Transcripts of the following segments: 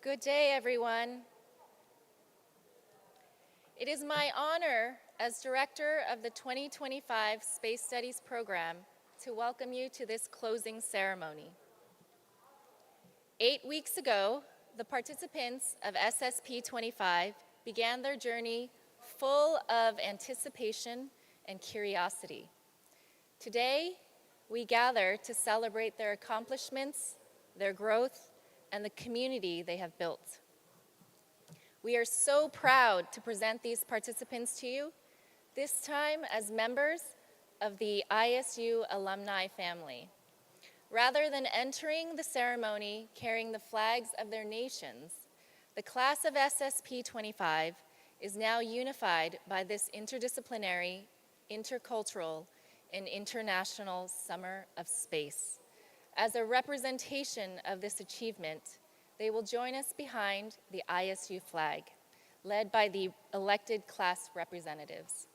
Good day, everyone. It is my honor as director of the 2025 Space Studies program to welcome you to this closing ceremony. 8 weeks ago, the participants of SSP25 began their journey full of anticipation and curiosity. Today, we gather to celebrate their accomplishments, their growth, and the community they have built. We are so proud to present these participants to you, this time as members of the ISU alumni family. Rather than entering the ceremony carrying the flags of their nations, the class of SSP25 is now unified by this interdisciplinary, intercultural, and international Summer of Space. As a representation of this achievement, they will join us behind the ISU flag, led by the elected class representatives.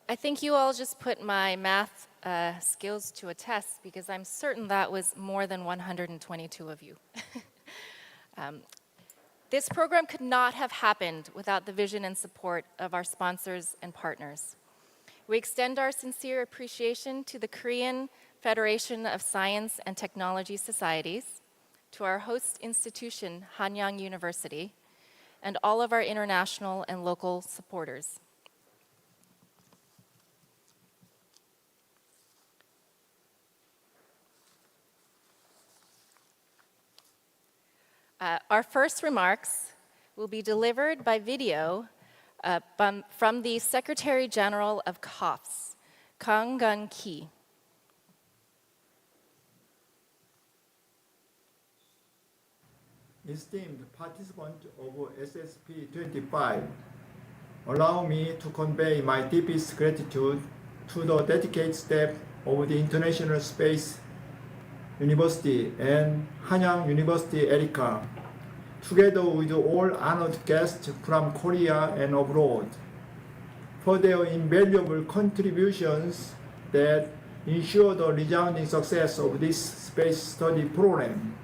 I think you all just put my math skills to a test because I'm certain that was more than 122 of you. This program could not have happened without the vision and support of our sponsors and partners. We extend our sincere appreciation to the Korean Federation of Science and Technology Societies, to our host institution, Hanyang University, and all of our international and local supporters. Our first remarks will be delivered by video from the Secretary General of COFS, Kang Gun-ki. Esteemed participants of SSP25, allow me to convey my deepest gratitude to the dedicated staff of the International Space University and Hanyang University ERICA, together with all honored guests from Korea and abroad, for their invaluable contributions that ensure the resounding success of this space study program.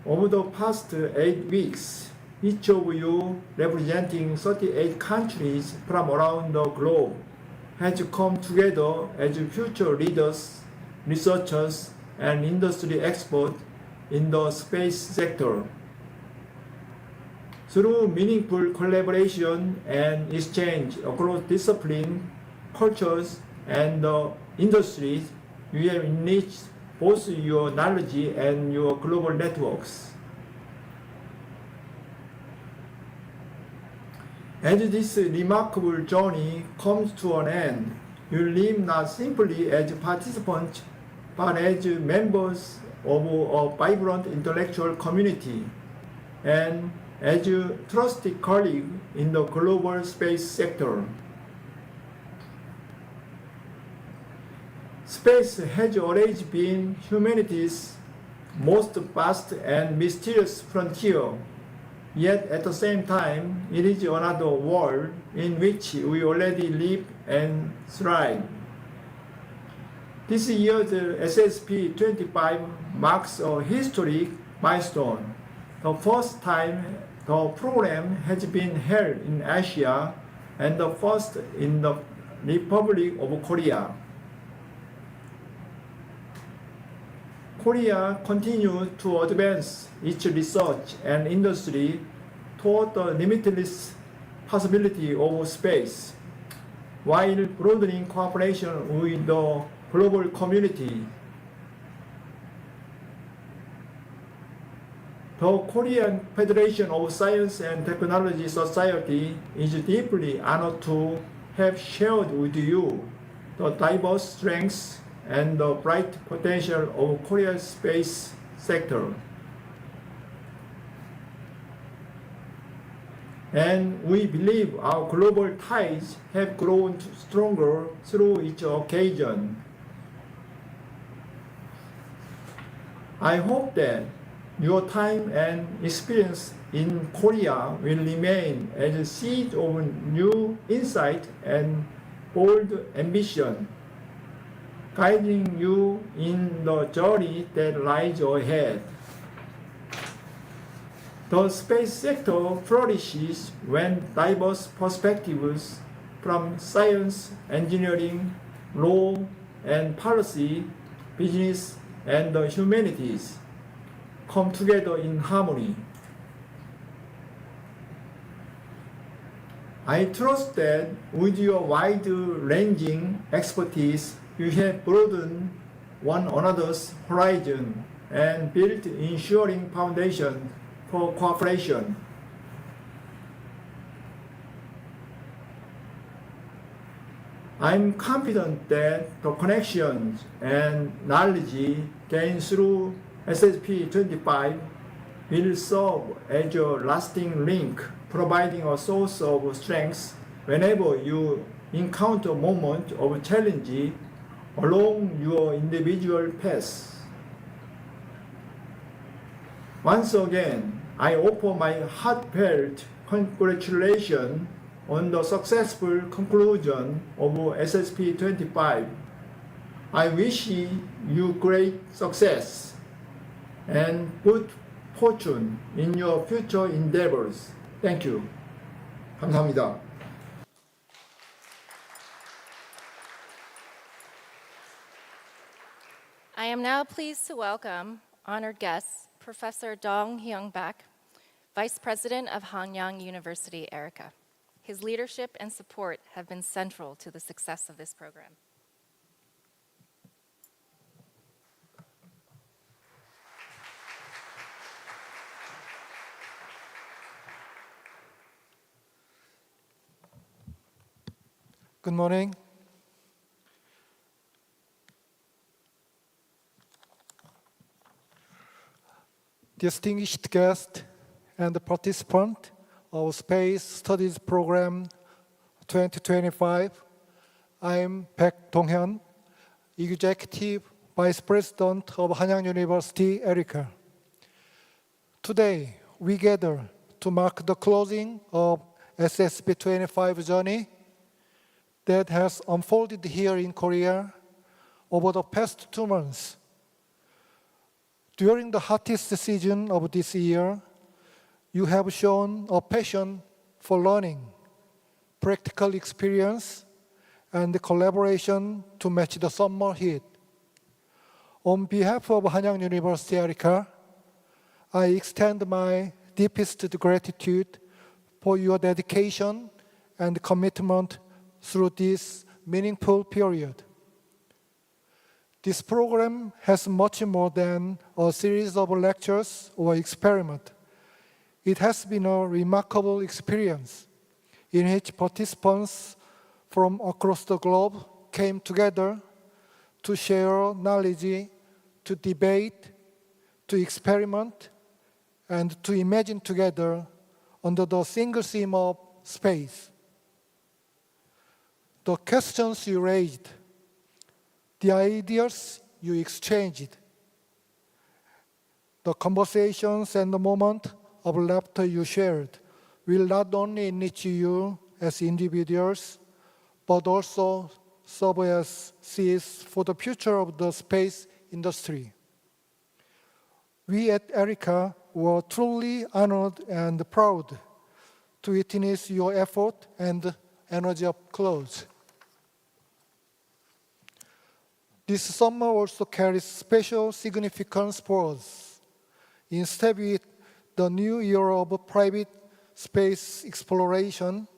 Over the past 8 weeks, each of you, representing 38 countries from around the globe, has come together as future leaders, researchers, and industry experts in the space sector. Through meaningful collaboration and exchange across disciplines, cultures, and industries, you have enriched both your knowledge and your global networks. As this remarkable journey comes to an end, you live not simply as participants, but as members of a vibrant intellectual community and as a trusted colleague in the global space sector. Space has always been humanity's most vast and mysterious frontier, yet at the same time, it is another world in which we already live and thrive. This year's SSP25 marks a historic milestone, the first time the program has been held in Asia and the first in the Republic of Korea. Korea continues to advance its research and industry toward the limitless possibility of space, while broadening cooperation with the global community. The Korean Federation of Science and Technology Society is deeply honored to have shared with you the diverse strengths and the bright potential of Korea's space sector. And we believe our global ties have grown stronger through each occasion. I hope that your time and experience in Korea will remain as a seed of new insight and bold ambition, guiding you in the journey that lies ahead. The space sector flourishes when diverse perspectives from science, engineering, law, and policy, business, and the humanities come together in harmony. I trust that with your wide-ranging expertise, you have broadened one another's horizon and built ensuring foundation for cooperation. I'm confident that the connections and knowledge gained through SSP25 will serve as a lasting link, providing a source of strength whenever you encounter moments of challenge along your individual path. Once again, I offer my heartfelt congratulations on the successful conclusion of SSP25. I wish you great success and good fortune in your future endeavors. Thank you. 감사합니다. I am now pleased to welcome honored guests, Professor Dong Hyung-bak, Vice President of Hanyang University, Erica. His leadership and support have been central to the success of this program. Good morning. Distinguished guest and participant of Space Studies Program 2025, I am Baek Dong-hyun, Executive Vice President of Hanyang University, Erica. Today, we gather to mark the closing of SSP25 journey that has unfolded here in Korea over the past 2 months. During the hottest season of this year, you have shown a passion for learning, practical experience, and collaboration to match the summer heat. On behalf of Hanyang University, Erica, I extend my deepest gratitude for your dedication and commitment through this meaningful period. This program has much more than a series of lectures or experiment. It has been a remarkable experience in which participants from across the globe came together to share knowledge, to debate, to experiment, and to imagine together under the single theme of space. The questions you raised, the ideas you exchanged, the conversations and the moment of laughter you shared will not only enrich you as individuals, but also serve as seeds for the future of the space industry. We at Erica were truly honored and proud to witness your effort and energy up close. This summer also carries special significance for us. In step with the new era of private space exploration,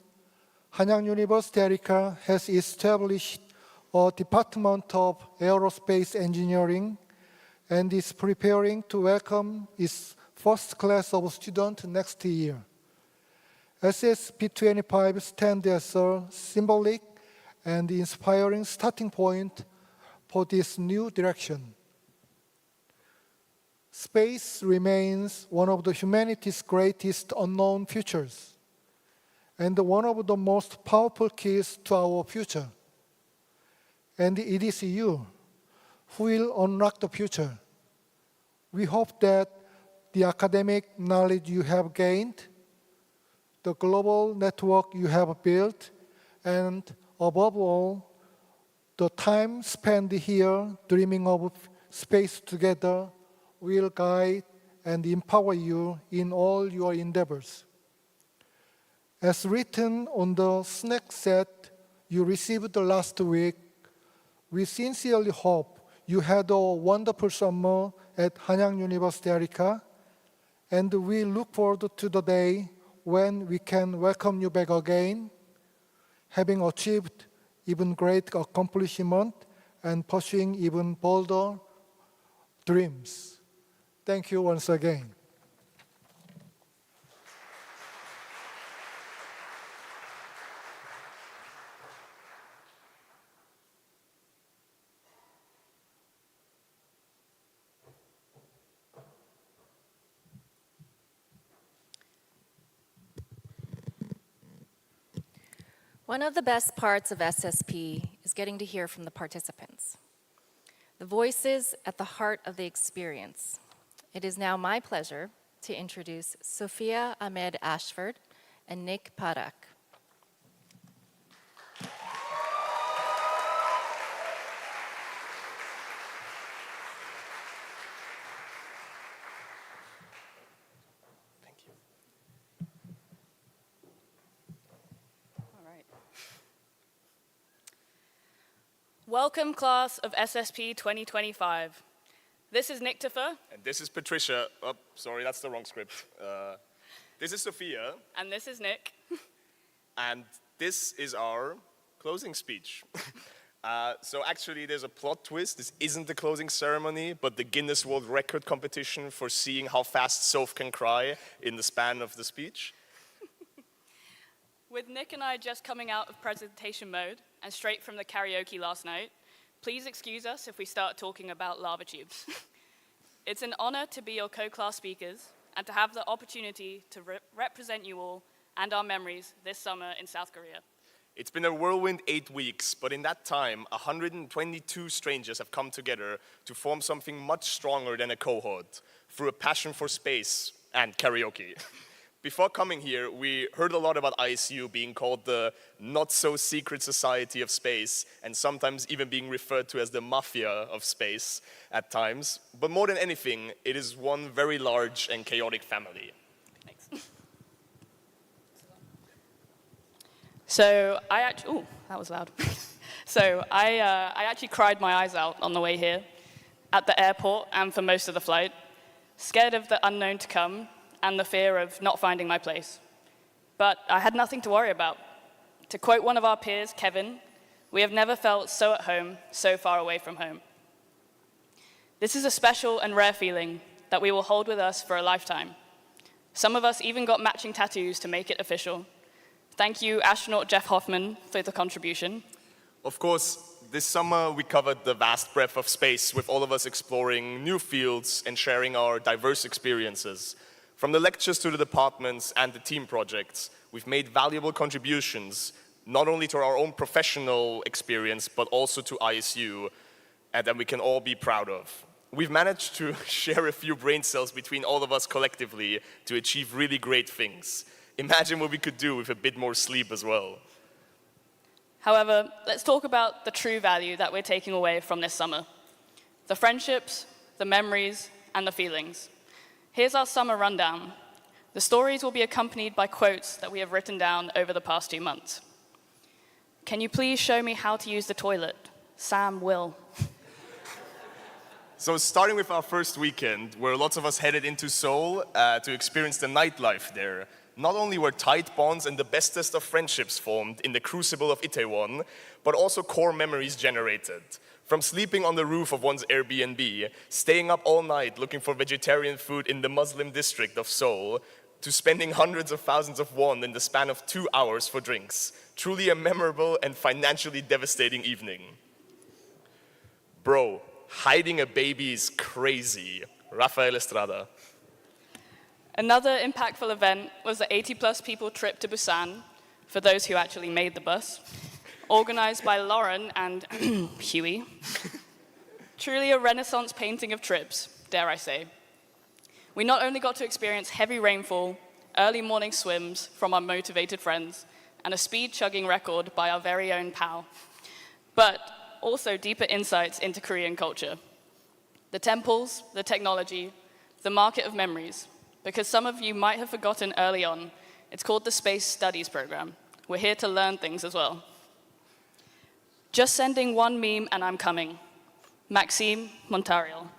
Hanyang University Erica has established a Department of Aerospace Engineering and is preparing to welcome its first class of students next year. SSP25 stands as a symbolic and inspiring starting point for this new direction. Space remains one of the humanity's greatest unknown futures and one of the most powerful keys to our future. And it is you who will unlock the future. We hope that the academic knowledge you have gained, the global network you have built, and above all, the time spent here dreaming of space together will guide and empower you in all your endeavors. As written on the snack set you received last week, we sincerely hope you had a wonderful summer at Hanyang University, Erica, and we look forward to the day when we can welcome you back again, having achieved even great accomplishment and pursuing even bolder dreams. Thank you once again. One of the best parts of SSP is getting to hear from the participants, the voices at the heart of the experience. It is now my pleasure to introduce Sophia Ahmed Ashford and Nick Parak. Thank you. All right. Welcome, class of SSP 2025. This is Nick Tiffer. And this is Patricia. Oh, sorry, that's the wrong script. This is Sophia. And this is Nick. And this is our closing speech. So actually, there's a plot twist. This isn't the closing ceremony, but the Guinness World Record competition for seeing how fast Soph can cry in the span of the speech. With Nick and I just coming out of presentation mode and straight from the karaoke last night, please excuse us if we start talking about lava tubes. It's an honor to be your co-class speakers and to have the opportunity to represent you all and our memories this summer in South Korea. It's been a whirlwind 8 weeks, but in that time, 122 strangers have come together to form something much stronger than a cohort through a passion for space and karaoke. Before coming here, we heard a lot about ISU being called the not-so-secret society of space, and sometimes even being referred to as the mafia of space at times. But more than anything, it is one very large and chaotic family. Thanks. So I actually, that was loud. So I actually cried my eyes out on the way here, at the airport and for most of the flight, scared of the unknown to come, and the fear of not finding my place. But I had nothing to worry about. To quote one of our peers, Kevin, we have never felt so at home, so far away from home. This is a special and rare feeling that we will hold with us for a lifetime. Some of us even got matching tattoos to make it official. Thank you, astronaut Jeff Hoffman, for the contribution. Of course, this summer we covered the vast breadth of space, with all of us exploring new fields and sharing our diverse experiences. From the lectures to the departments and the team projects, we've made valuable contributions, not only to our own professional experience, but also to ISU, and that we can all be proud of. We've managed to share a few brain cells between all of us collectively to achieve really great things. Imagine what we could do with a bit more sleep as well. However, let's talk about the true value that we're taking away from this summer. The friendships, the memories, and the feelings. Here's our summer rundown. The stories will be accompanied by quotes that we have written down over the past 2 months. Can you please show me how to use the toilet? Sam will. So starting with our first weekend, where lots of us headed into Seoul to experience the nightlife there, not only were tight bonds and the bestest of friendships formed in the crucible of Itaewon, but also core memories generated. From sleeping on the roof of one's Airbnb, staying up all night looking for vegetarian food in the Muslim district of Seoul, to spending hundreds of thousands of won in the span of 2 hours for drinks. Truly a memorable and financially devastating evening. Bro, hiding a baby is crazy. Rafael Estrada. Another impactful event was the 80+ people trip to Busan, for those who actually made the bus, organized by Lauren and Huey. Truly a Renaissance painting of trips, dare I say. We not only got to experience heavy rainfall, early morning swims from our motivated friends, and a speed-chugging record by our very own pal, but also deeper insights into Korean culture. The temples, the technology, the market of memories. Because some of you might have forgotten early on, it's called the Space Studies Program. We're here to learn things as well. Just sending one meme and I'm coming. Maxime Montarial.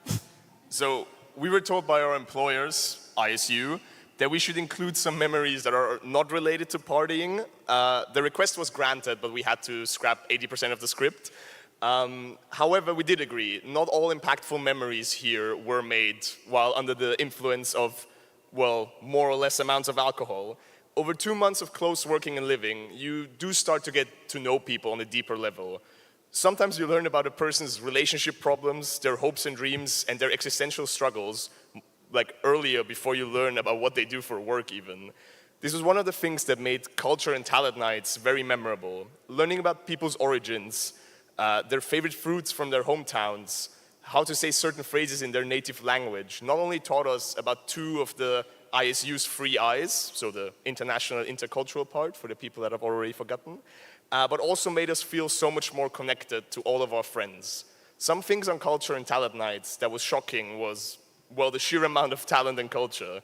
So we were told by our employers, ISU, that we should include some memories that are not related to partying. The request was granted, but we had to scrap 80% of the script. However, we did agree, not all impactful memories here were made while under the influence of, well, more or less amounts of alcohol. Over 2 months of close working and living, you do start to get to know people on a deeper level. Sometimes you learn about a person's relationship problems, their hopes and dreams, and their existential struggles, like earlier before you learn about what they do for work even. This was one of the things that made Culture and Talent Nights very memorable. Learning about people's origins, their favorite fruits from their hometowns, how to say certain phrases in their native language, not only taught us about 2 of the ISU's 3 I's, so the international intercultural part for the people that have already forgotten, but also made us feel so much more connected to all of our friends. Some things on Culture and Talent Nights that was shocking was, well, the sheer amount of talent and culture,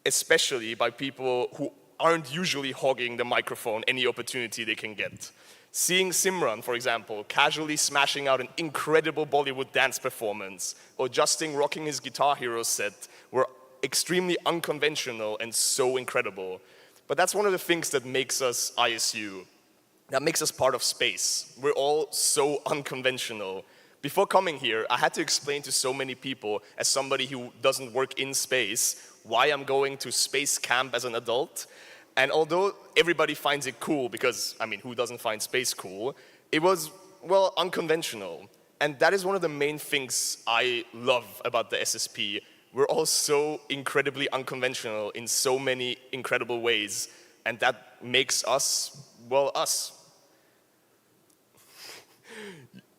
especially by people who aren't usually hogging the microphone any opportunity they can get. Seeing Simran, for example, casually smashing out an incredible Bollywood dance performance, or Justin rocking his Guitar Hero set, were extremely unconventional and so incredible. But that's one of the things that makes us ISU, that makes us part of space. We're all so unconventional. Before coming here, I had to explain to so many people, as somebody who doesn't work in space, why I'm going to space camp as an adult. And although everybody finds it cool, because, I mean, who doesn't find space cool? It was, well, unconventional. And that is one of the main things I love about the SSP. We're all so incredibly unconventional in so many incredible ways. And that makes us, well, us.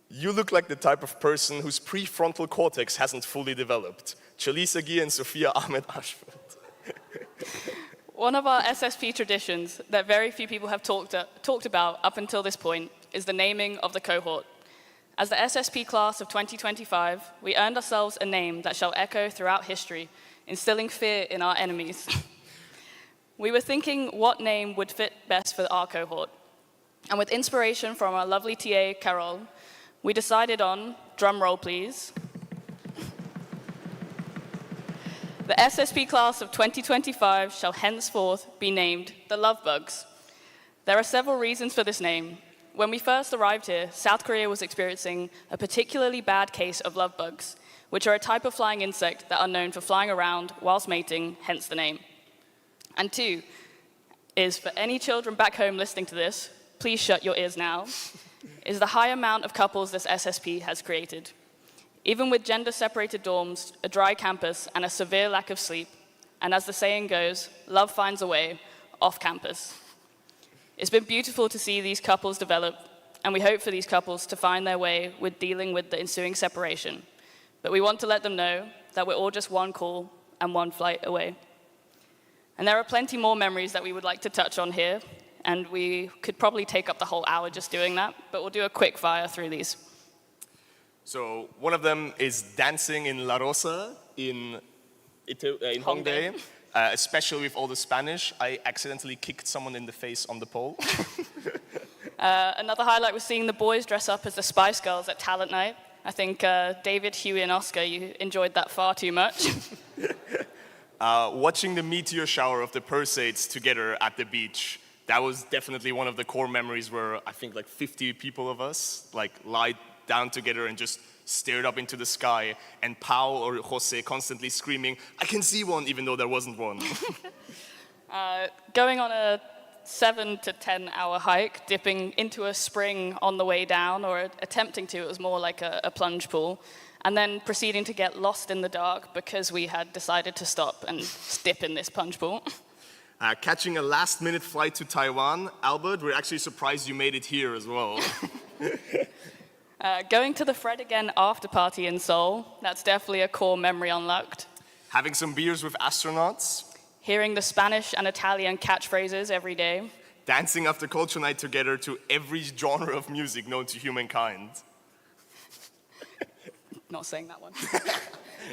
You look like the type of person whose prefrontal cortex hasn't fully developed. Chalisa Agi and Sophia Ahmed Ashford. One of our SSP traditions that very few people have talked about up until this point is the naming of the cohort. As the SSP class of 2025, we earned ourselves a name that shall echo throughout history, instilling fear in our enemies. We were thinking what name would fit best for our cohort. And with inspiration from our lovely TA, Carol, we decided on, drum roll please, the SSP class of 2025 shall henceforth be named the Love Bugs. There are several reasons for this name. When we first arrived here, South Korea was experiencing a particularly bad case of love bugs, which are a type of flying insect that are known for flying around whilst mating, hence the name. And two, is for any children back home listening to this, please shut your ears now, is the high amount of couples this SSP has created. Even with gender-separated dorms, a dry campus, and a severe lack of sleep, and as the saying goes, love finds a way off campus. It's been beautiful to see these couples develop, and we hope for these couples to find their way with dealing with the ensuing separation. But we want to let them know that we're all just one call and one flight away. And there are plenty more memories that we would like to touch on here, and we could probably take up the whole hour just doing that, but we'll do a quick fire through these. So one of them is dancing in La Rosa in Hongdae. Especially with all the Spanish. I accidentally kicked someone in the face on the pole. Another highlight was seeing the boys dress up as the Spice Girls at Talent Night. I think David, Huey, and Oscar, you enjoyed that far too much. Watching the meteor shower of the Perseids together at the beach, that was definitely one of the core memories where I think like 50 people of us like lied down together and just stared up into the sky, and Pau or Jose constantly screaming, "I can see one," even though there wasn't one. Going on a 7 to 10 hour hike, dipping into a spring on the way down, or attempting to, it was more like a plunge pool, and then proceeding to get lost in the dark because we had decided to stop and dip in this plunge pool. Catching a last-minute flight to Taiwan. Albert, we're actually surprised you made it here as well. Going to the Fred Again after party in Seoul, that's definitely a core memory unlocked. Having some beers with astronauts. Hearing the Spanish and Italian catchphrases every day. Dancing after culture night together to every genre of music known to humankind. Not saying that one.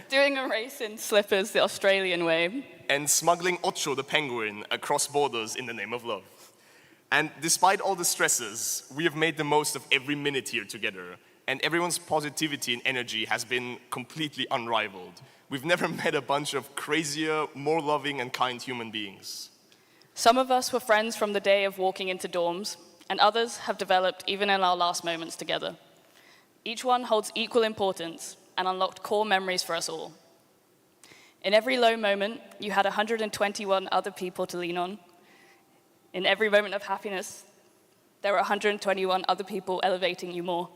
Doing a race in slippers the Australian way. And smuggling Ocho the penguin across borders in the name of love. And despite all the stresses, we have made the most of every minute here together. And everyone's positivity and energy has been completely unrivaled. We've never met a bunch of crazier, more loving and kind human beings. Some of us were friends from the day of walking into dorms, and others have developed even in our last moments together. Each one holds equal importance and unlocked core memories for us all. In every low moment, you had 121 other people to lean on. In every moment of happiness, there were 121 other people elevating you more.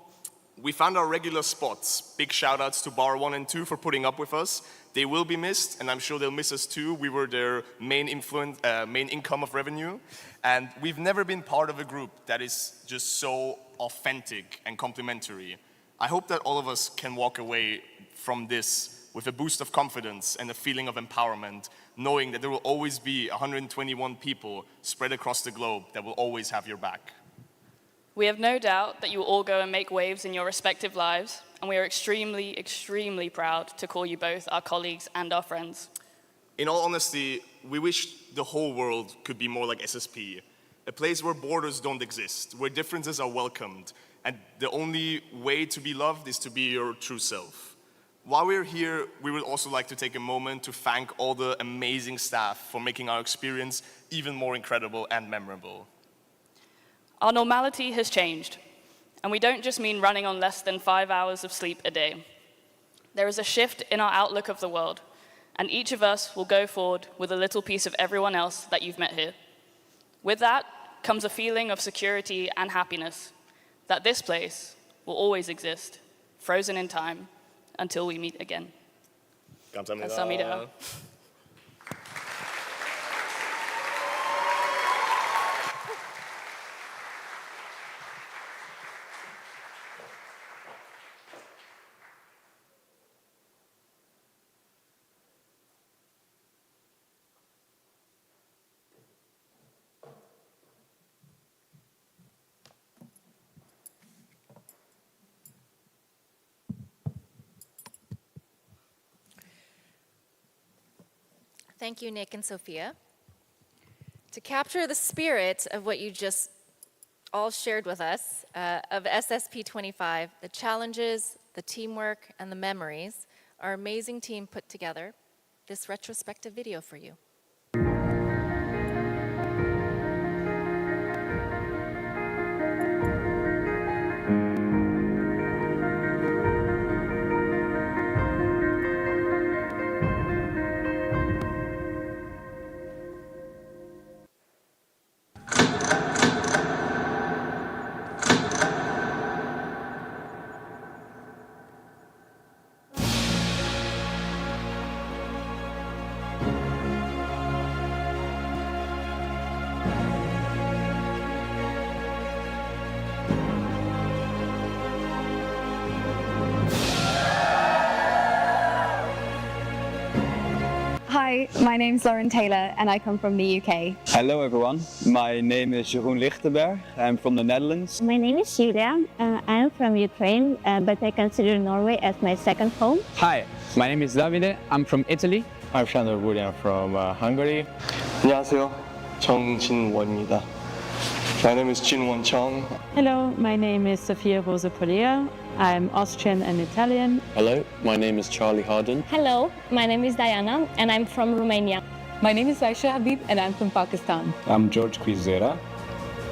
We found our regular spots. Big shout outs to Bar 1 and 2 for putting up with us. They will be missed, and I'm sure they'll miss us too. We were their main income of revenue. And we've never been part of a group that is just so authentic and complimentary. I hope that all of us can walk away from this with a boost of confidence and a feeling of empowerment, knowing that there will always be 121 people spread across the globe that will always have your back. We have no doubt that you will all go and make waves in your respective lives, and we are extremely, extremely proud to call you both our colleagues and our friends. In all honesty, we wish the whole world could be more like SSP. A place where borders don't exist, where differences are welcomed, and the only way to be loved is to be your true self. While we're here, we would also like to take a moment to thank all the amazing staff for making our experience even more incredible and memorable. Our normality has changed, and we don't just mean running on less than 5 hours of sleep a day. There is a shift in our outlook of the world, and each of us will go forward with a little piece of everyone else that you've met here. With that comes a feeling of security and happiness, that this place will always exist, frozen in time, until we meet again. 감사합니다. 감사합니다. Thank you, Nick and Sophia. To capture the spirit of what you just all shared with us of SSP25, the challenges, the teamwork, and the memories, our amazing team put together this retrospective video for you. Hi, my name's Lauren Taylor and I come from the UK. Hello everyone, my name is Jeroen Lichtenberg. I'm from the Netherlands. My name is Julia. I'm from Ukraine, but I consider Norway as my second home. Hi, my name is Davide. I'm from Italy. I'm Shandor Burian from Hungary. 안녕하세요. 정진원입니다. My name is Jinwon Chong. Hello, my name is Sofia Rosa Polea. I'm Austrian and Italian. Hello, my name is Charlie Harden. Hello, my name is Diana and I'm from Romania. My name is Aisha Habib and I'm from Pakistan. I'm George Quizera.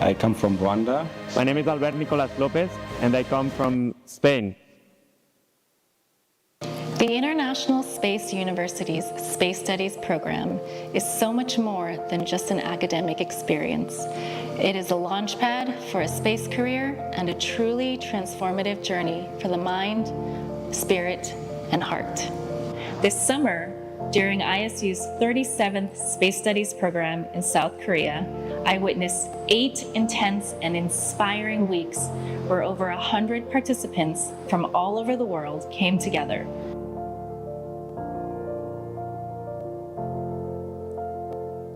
I come from Rwanda. My name is Albert Nicolas Lopez and I come from Spain. The International Space University's Space Studies program is so much more than just an academic experience. It is a launchpad for a space career and a truly transformative journey for the mind, spirit, and heart. This summer, during ISU's 37th Space Studies program in South Korea, I witnessed 8 intense and inspiring weeks where over 100 participants from all over the world came together.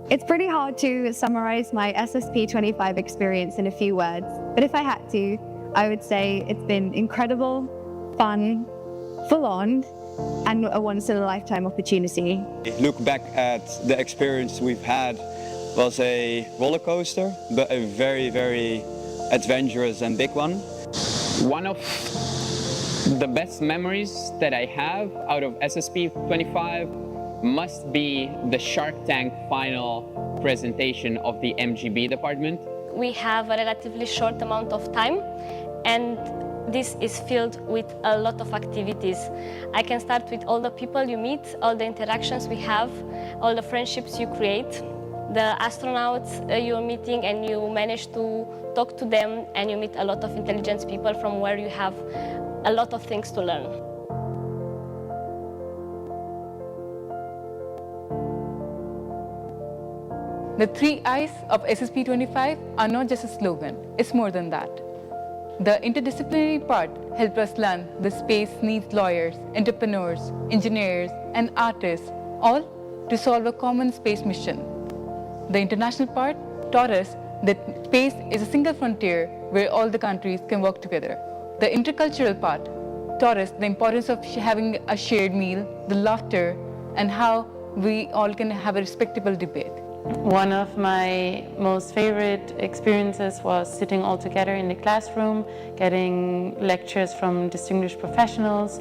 It's pretty hard to summarize my SSP25 experience in a few words, but if I had to, I would say it's been incredible, fun, full on, and a once-in-a-lifetime opportunity. Look back at the experience we've had was a roller coaster, but a very, very adventurous and big one. One of the best memories that I have out of SSP25 must be the Shark Tank final presentation of the MGB department. We have a relatively short amount of time and this is filled with a lot of activities. I can start with all the people you meet, all the interactions we have, all the friendships you create, the astronauts you're meeting and you manage to talk to them and you meet a lot of intelligent people from where you have a lot of things to learn. The 3 I's of SSP25 are not just a slogan, it's more than that. The interdisciplinary part helped us learn the space needs lawyers, entrepreneurs, engineers, and artists, all to solve a common space mission. The international part taught us that space is a single frontier where all the countries can work together. The intercultural part taught us the importance of having a shared meal, the laughter, and how we all can have a respectable debate. One of my most favorite experiences was sitting all together in the classroom, getting lectures from distinguished professionals,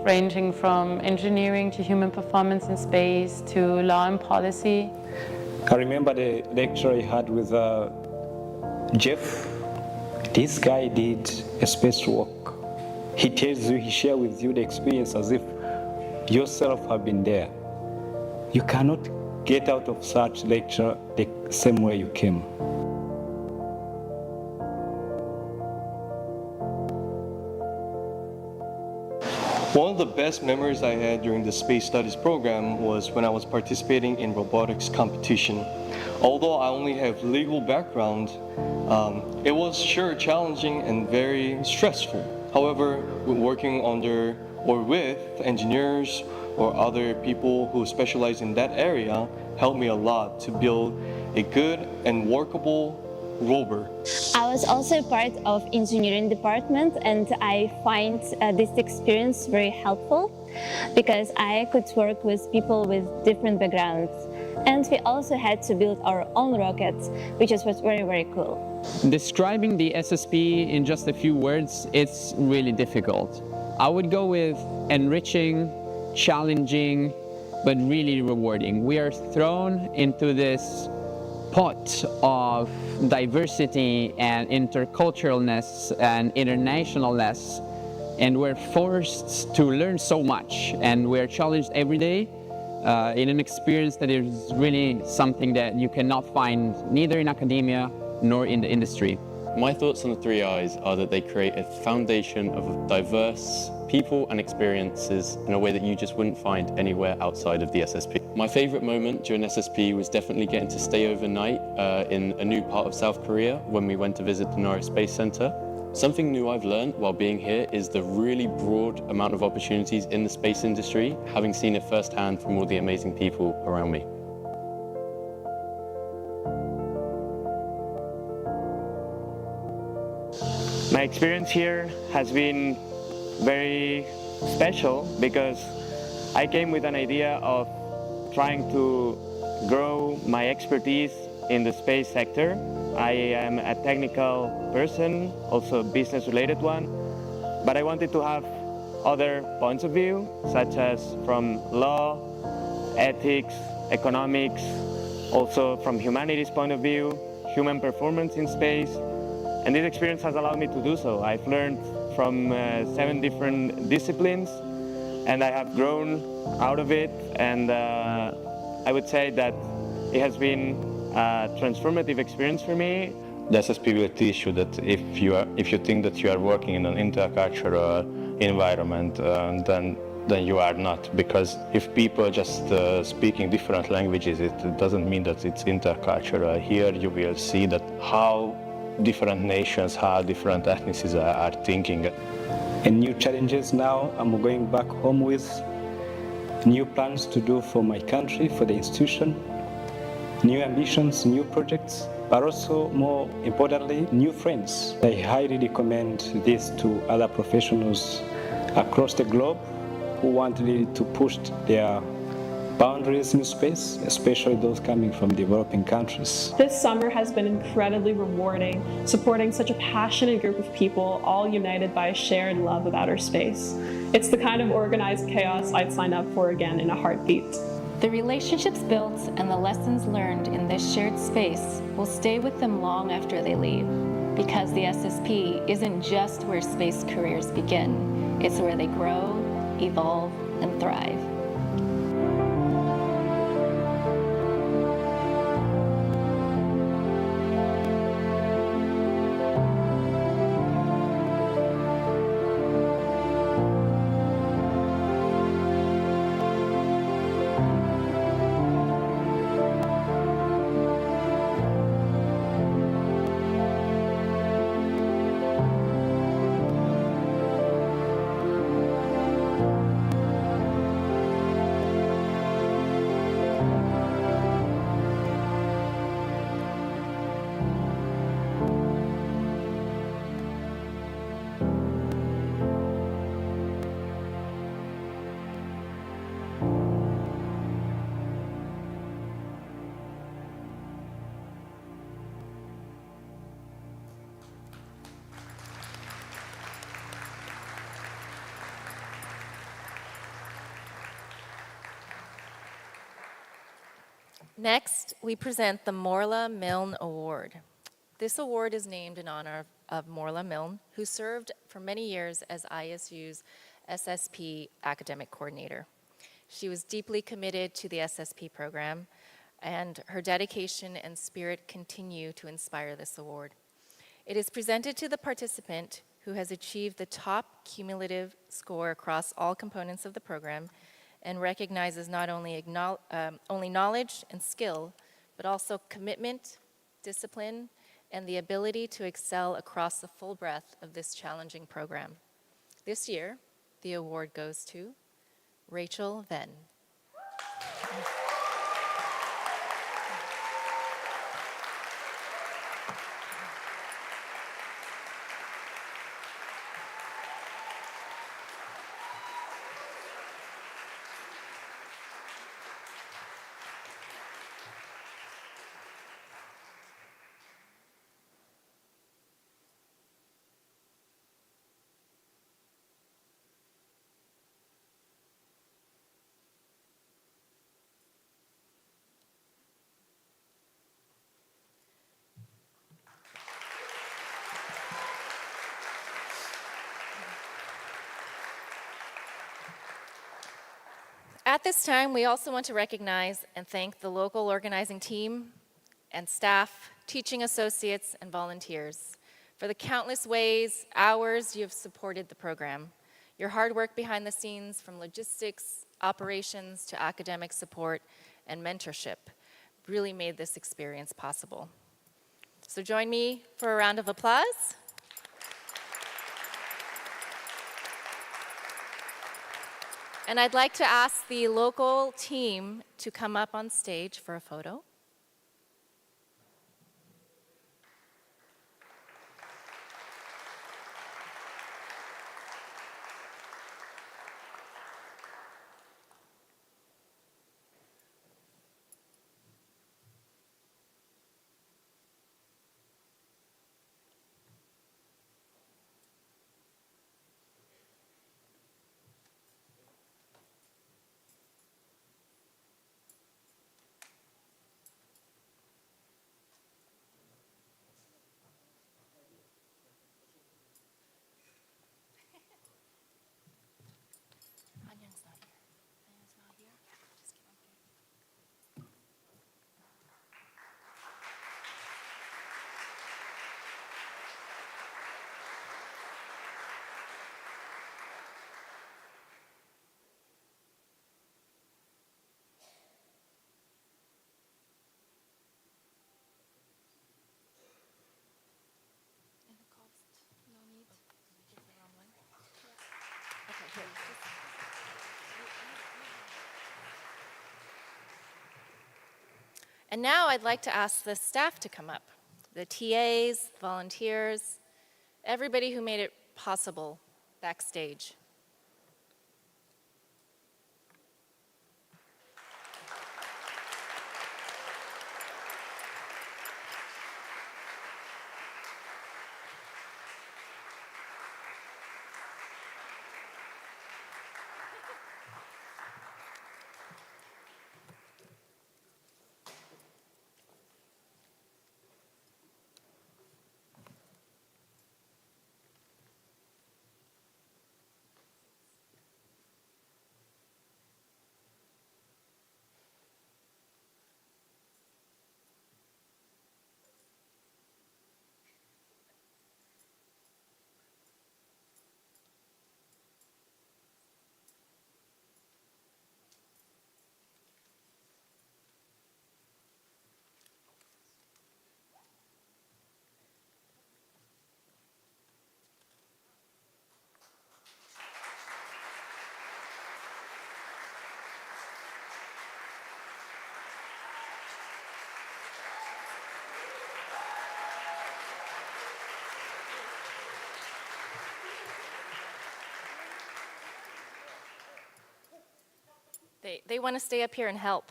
ranging from engineering to human performance in space to law and policy. I remember the lecture I had with Jeff. This guy did a spacewalk. He tells you, he shares with you the experience as if yourself have been there. You cannot get out of such lecture the same way you came. One of the best memories I had during the Space Studies program was when I was participating in robotics competition. Although I only have legal background, it was sure challenging and very stressful. However, working under or with engineers or other people who specialize in that area helped me a lot to build a good and workable rover. I was also part of engineering department, and I find this experience very helpful because I could work with people with different backgrounds. And we also had to build our own rockets, which was very, very cool. Describing the SSP in just a few words, it's really difficult. I would go with enriching, challenging, but really rewarding. We are thrown into this pot of diversity and interculturalness and internationalness, and we're forced to learn so much, and we're challenged every day in an experience that is really something that you cannot find neither in academia nor in the industry. My thoughts on the 3 I's are that they create a foundation of diverse people and experiences in a way that you just wouldn't find anywhere outside of the SSP. My favorite moment during SSP was definitely getting to stay overnight in a new part of South Korea when we went to visit the Nara Space Center. Something new I've learned while being here is the really broad amount of opportunities in the space industry, having seen it firsthand from all the amazing people around me. My experience here has been very special because I came with an idea of trying to grow my expertise in the space sector. I am a technical person, also a business-related one, but I wanted to have other points of view, such as from law, ethics, economics, also from humanities point of view, human performance in space, and this experience has allowed me to do so. I've learned from 7 different disciplines, and I have grown out of it, and I would say that it has been a transformative experience for me. The SSP will teach you that if you think that you are working in an intercultural environment, then you are not. Because if people just speaking different languages, it doesn't mean that it's intercultural. Here you will see that how different nations, how different ethnicities are thinking. And new challenges now. I'm going back home with new plans to do for my country, for the institution, new ambitions, new projects, but also more importantly, new friends. I highly recommend this to other professionals across the globe who want really to push their boundaries in space, especially those coming from developing countries. This summer has been incredibly rewarding, supporting such a passionate group of people, all united by a shared love of outer space. It's the kind of organized chaos I'd sign up for again in a heartbeat. The relationships built and the lessons learned in this shared space will stay with them long after they leave, because the SSP isn't just where space careers begin, it's where they grow, evolve, and thrive. Next, we present the Morla Milne Award. This award is named in honor of Morla Milne, who served for many years as ISU's SSP academic coordinator. She was deeply committed to the SSP program, and her dedication and spirit continue to inspire this award. It is presented to the participant who has achieved the top cumulative score across all components of the program and recognizes not only knowledge and skill, but also commitment, discipline, and the ability to excel across the full breadth of this challenging program. This year, the award goes to Rachel Venn. At this time, we also want to recognize and thank the local organizing team and staff, teaching associates, and volunteers for the countless ways, hours you have supported the program. Your hard work behind the scenes, from logistics, operations, to academic support and mentorship, really made this experience possible. So join me for a round of applause. And I'd like to ask the local team to come up on stage for a photo. Hanyang's not here. Hanyang's not here. Just keep on going. And the cost, no need. Give the wrong one. Okay, here. And now I'd like to ask the staff to come up. The TAs, volunteers, everybody who made it possible backstage. They want to stay up here and help.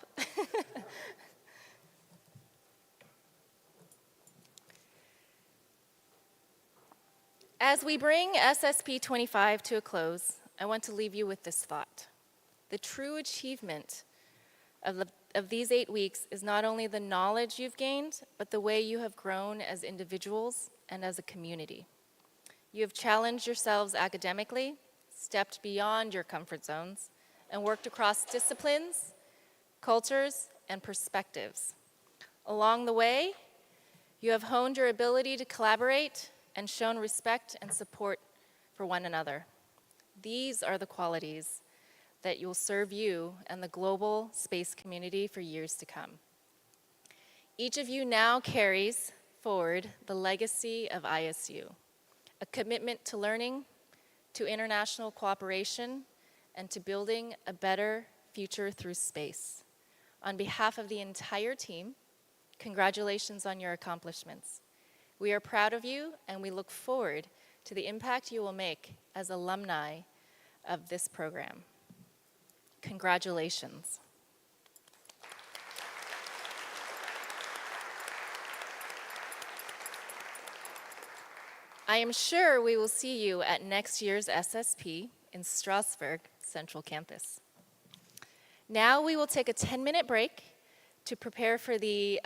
As we bring SSP25 to a close, I want to leave you with this thought. The true achievement of of these 8 weeks is not only the knowledge you've gained, but the way you have grown as individuals and as a community. You have challenged yourselves academically, stepped beyond your comfort zones, and worked across disciplines, cultures, and perspectives. Along the way, you have honed your ability to collaborate and shown respect and support for one another. These are the qualities that will serve you and the global space community for years to come. Each of you now carries forward the legacy of ISU, a commitment to learning, to international cooperation, and to building a better future through space. On behalf of the entire team, congratulations on your accomplishments. We are proud of you, and we look forward to the impact you will make as alumni of this program. Congratulations. I am sure we will see you at next year's SSP in Strasbourg Central Campus. Now we will take a 10-minute break to prepare for the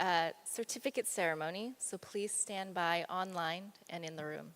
certificate ceremony, so please stand by online and in the room.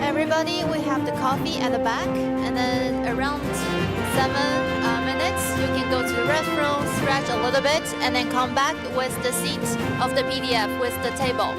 Everybody, we have the coffee at the back, and then around 7 minutes, you can go to the restroom, stretch a little bit, and then come back with the seat of the PDF with the table.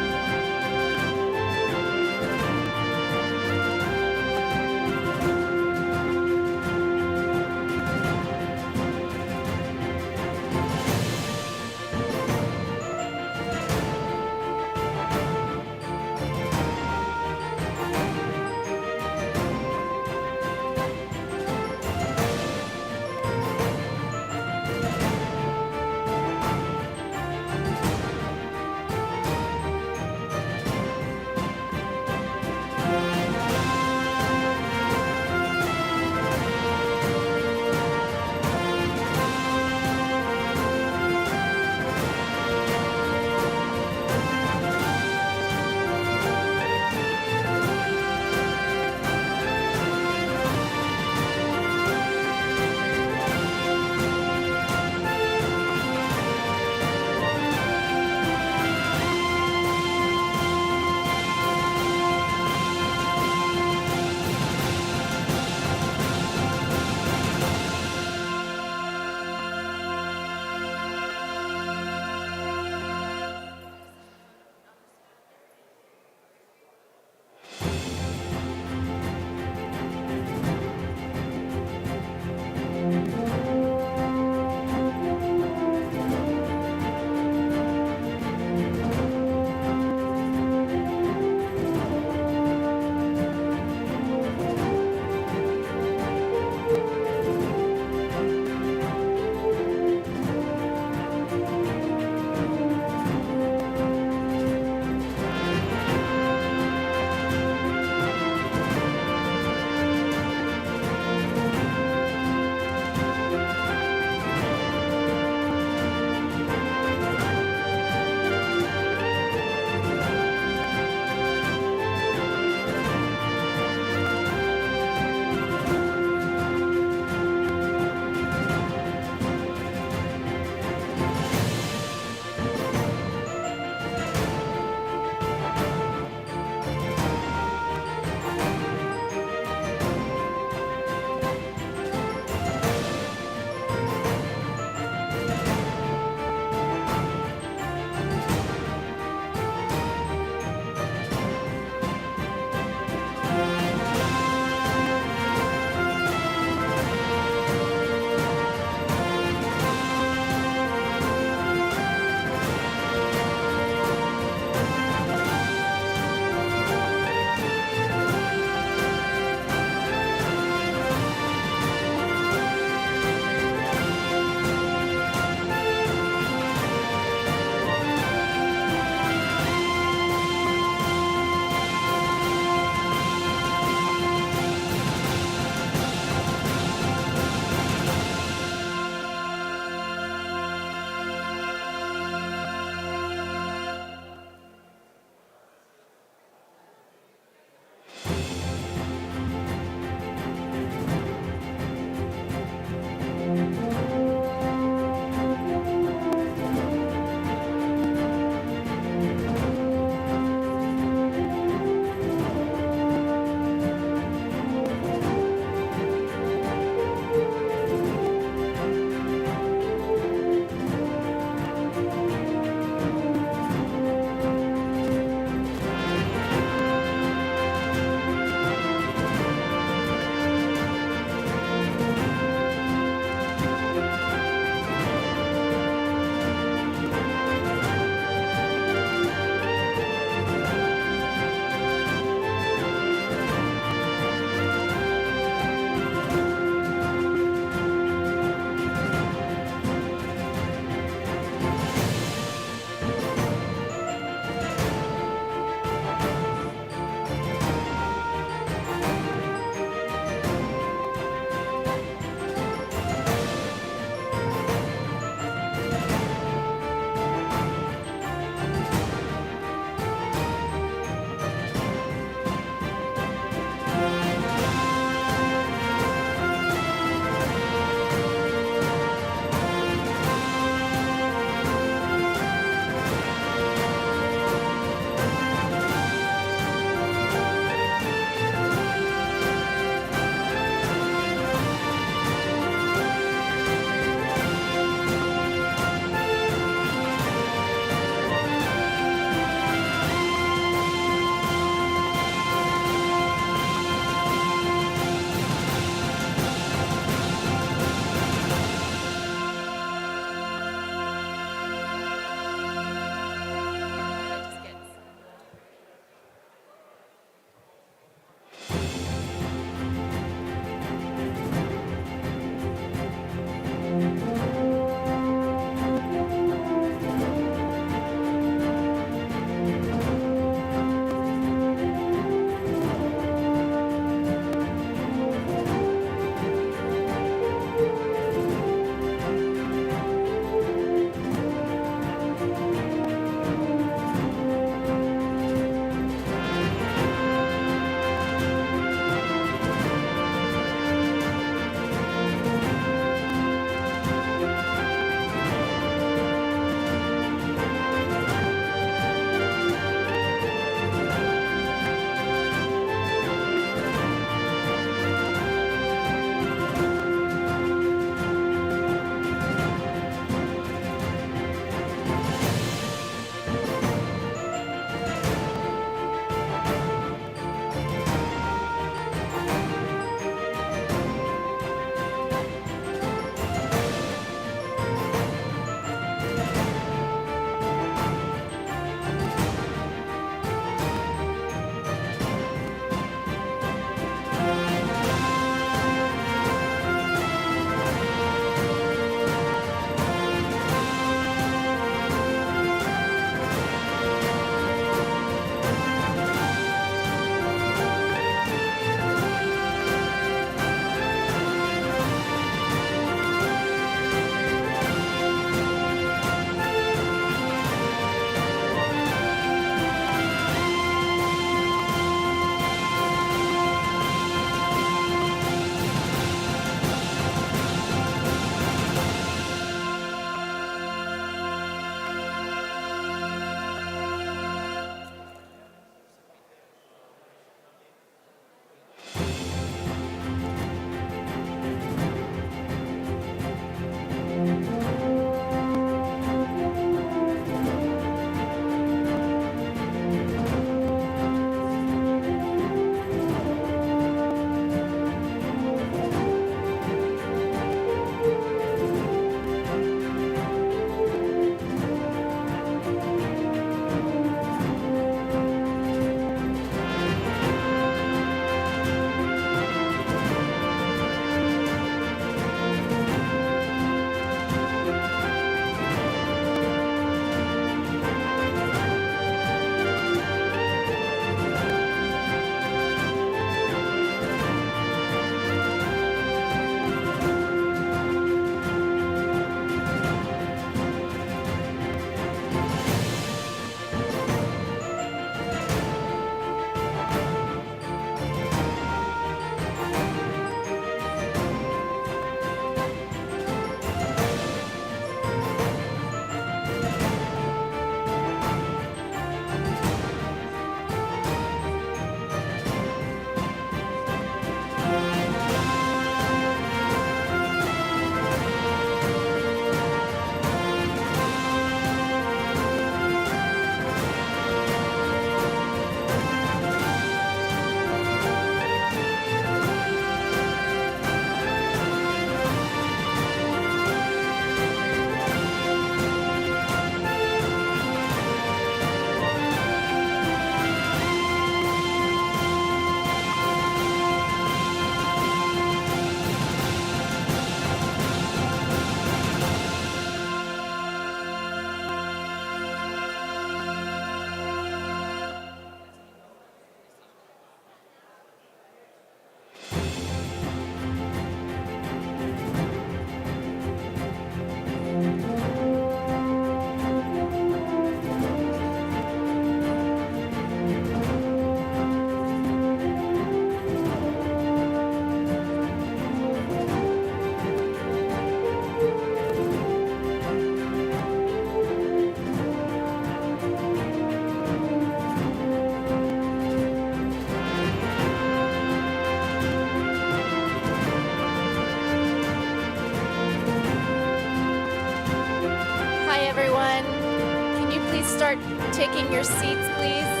start taking your seats, please.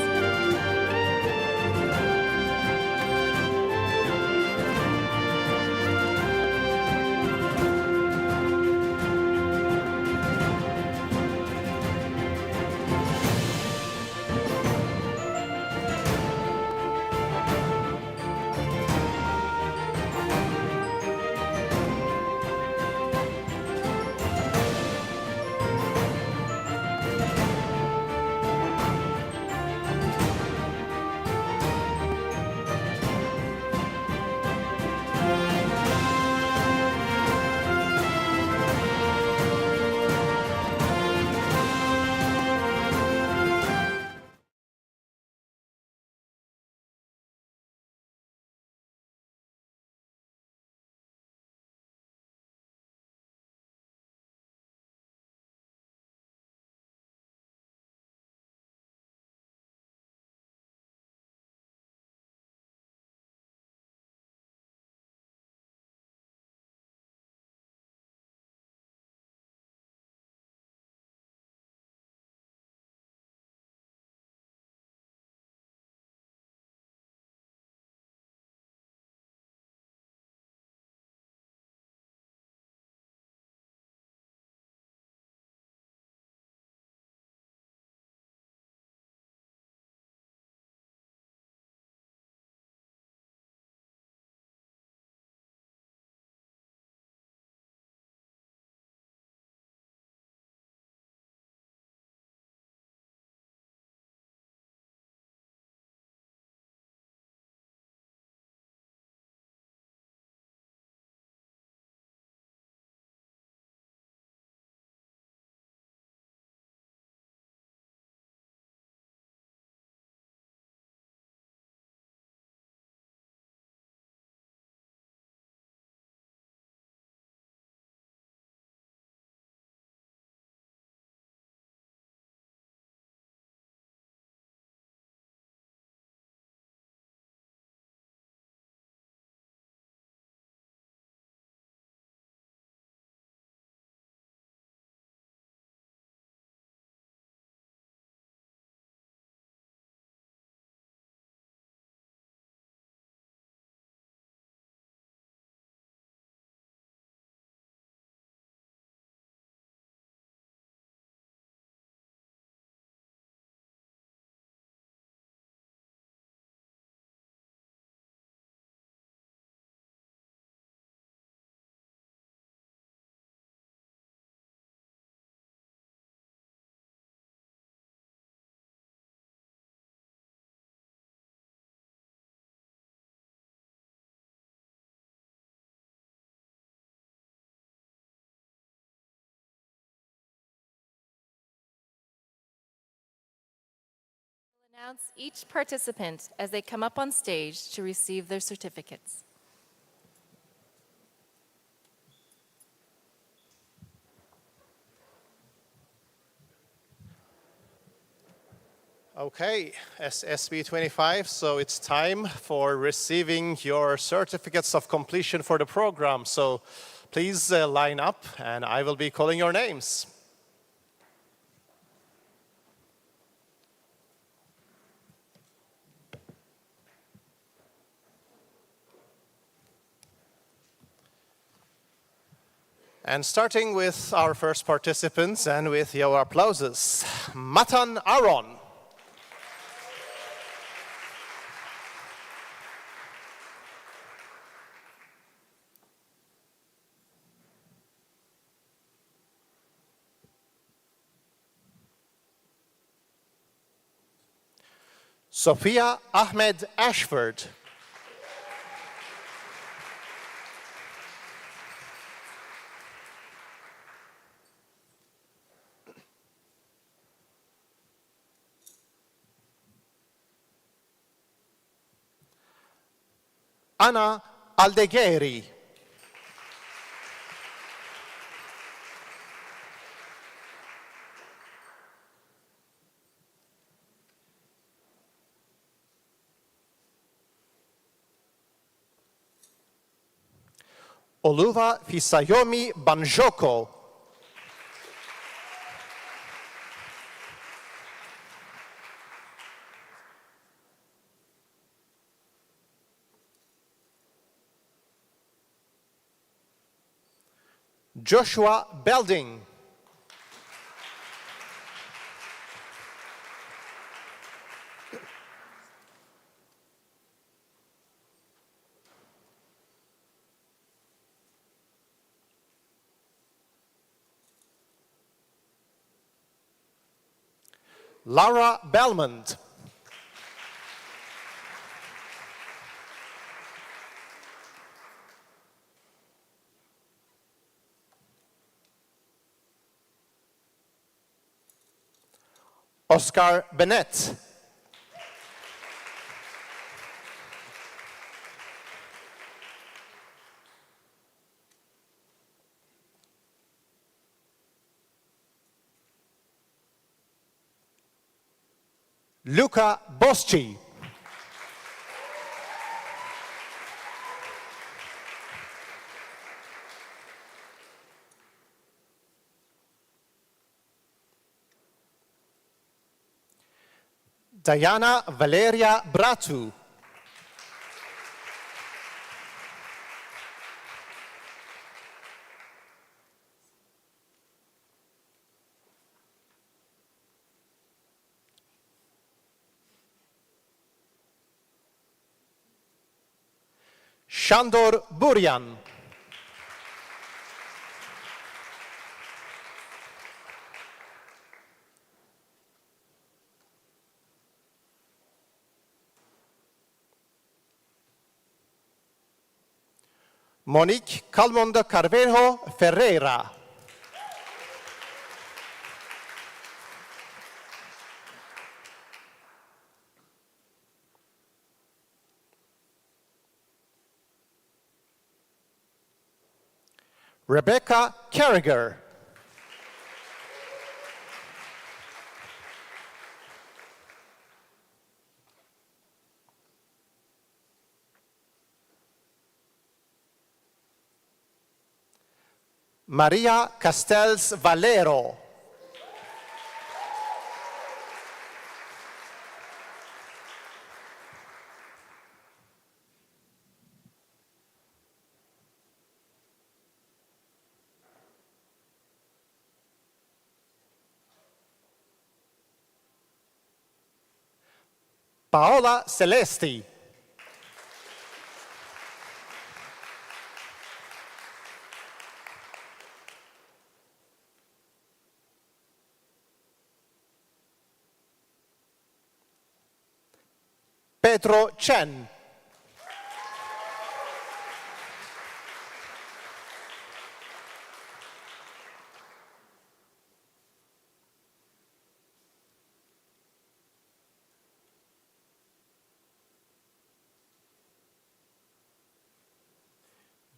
Announce each participant as they come up on stage to receive their certificates. Okay, SSP25, so it's time for receiving your certificates of completion for the program. So please line up and I will be calling your names. And starting with our first participants and with your applauses, Matan Aron. Sophia Ahmed Ashford. Anna Aldegheri. Oluwa Fisayomi Banjoko. Joshua Belding. Laura Belmont. Oscar Bennett. Luca Boschi. Diana Valeria Bratu. Shandor Burian. Monique Calmonda Carvejo Ferreira. Rebecca Carriger. Maria Castells Valero. Paola Celesti. Pedro Chen.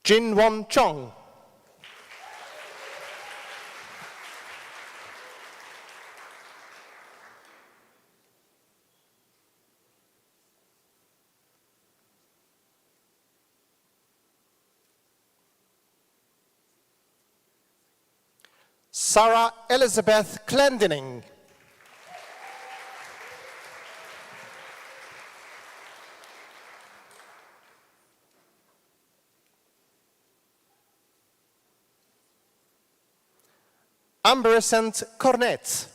Jin Won Chong. Sarah Elizabeth Clendening. Amberescent Cornet.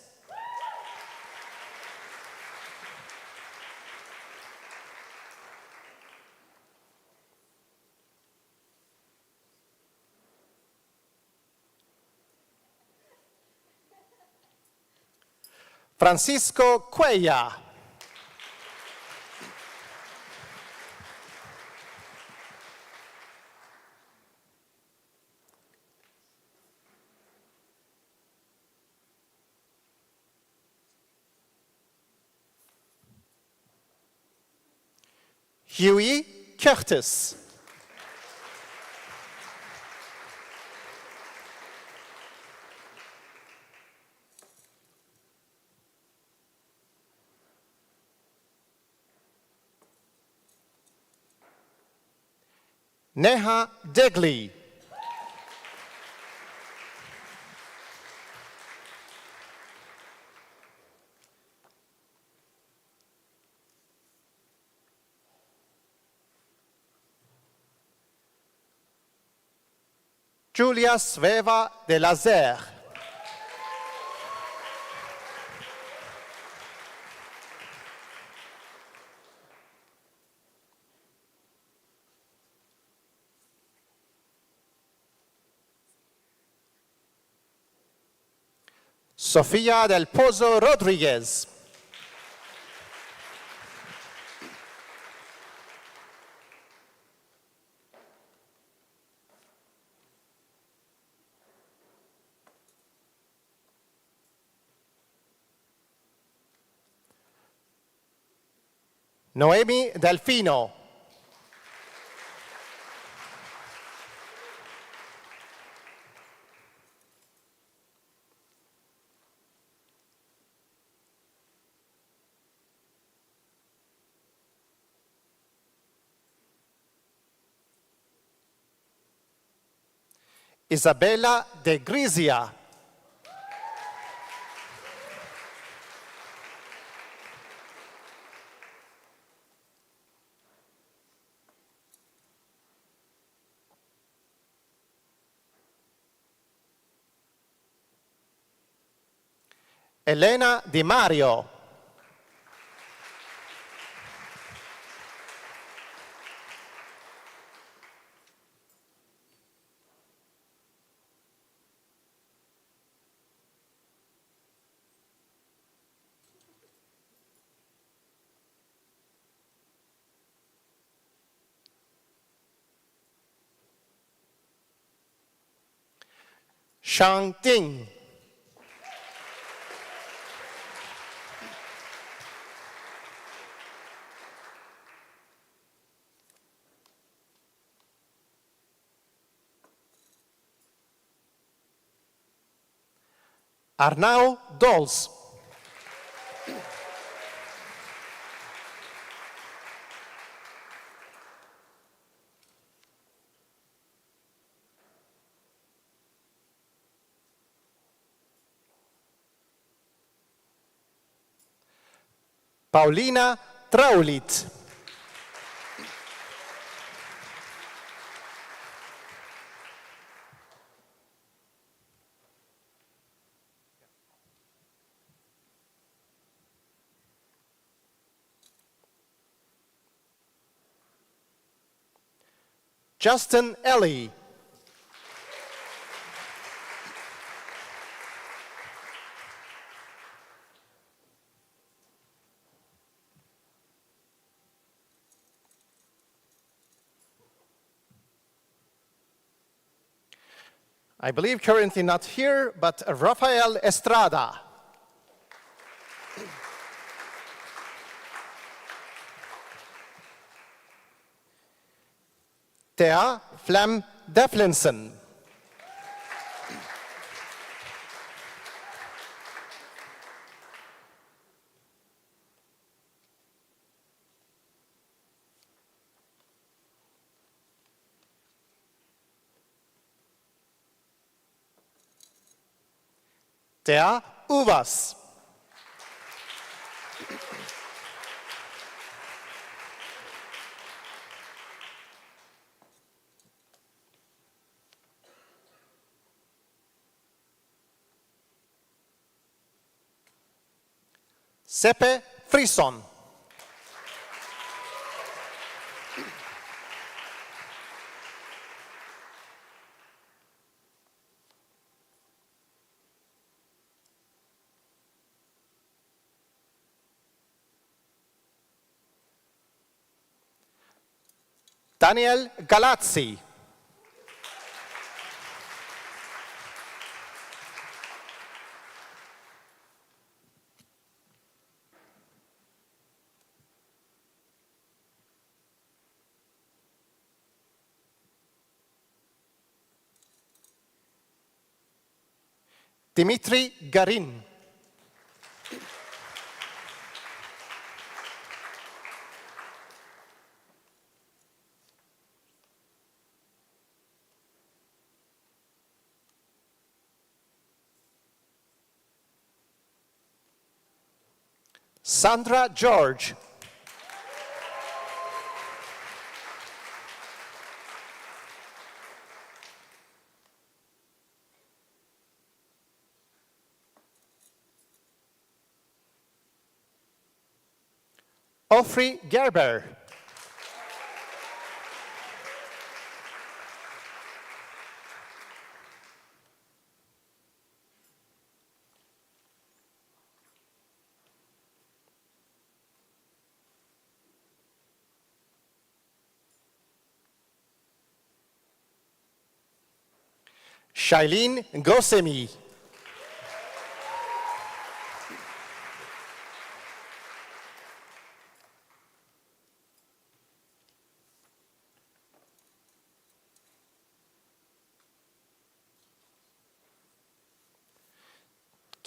Francisco Cuella. Huey Curtis. Neha Degley. Julia Sveva de Lazer. Sofía del Pozo Rodríguez. Noemi Delfino. Isabella de Grisia. Elena Di Mario. Shang Ting. Arnau Dols. Paulina Traulit. Justin Ellie. I believe currently not here, but Rafael Estrada. Thea Flem Deflinson. Thea Uvas. Sepe Frison. Daniel Galazzi. Dimitri Garin. Sandra George. Ofri Gerber. Shailene Gosemi.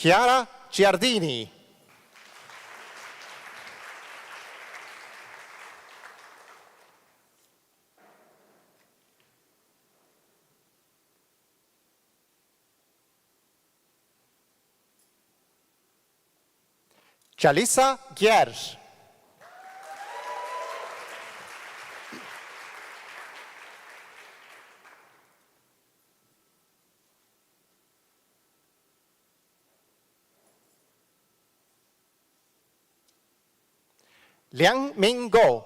Chiara Giardini. Jalisa Giersch. Liang Ming Go.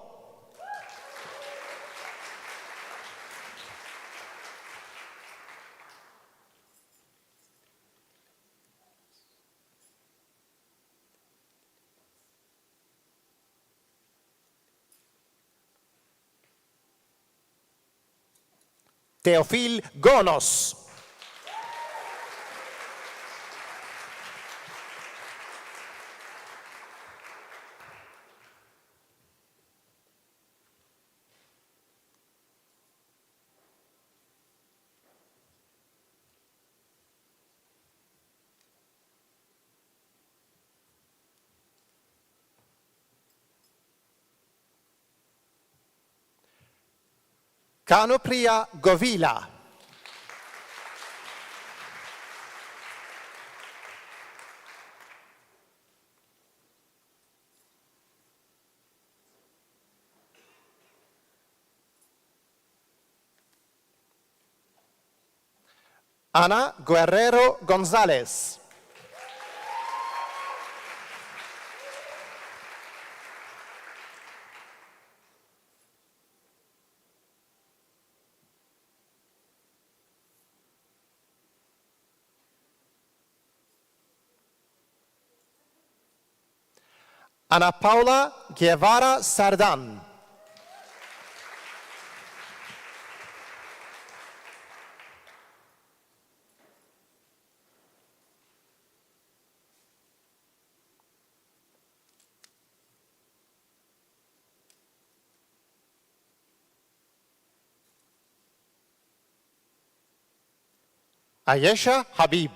Teofil Gonos. Kanupriya Govila. Ana Guerrero Gonzalez. Ana Paula Guevara Sardan. Ayesha Habib.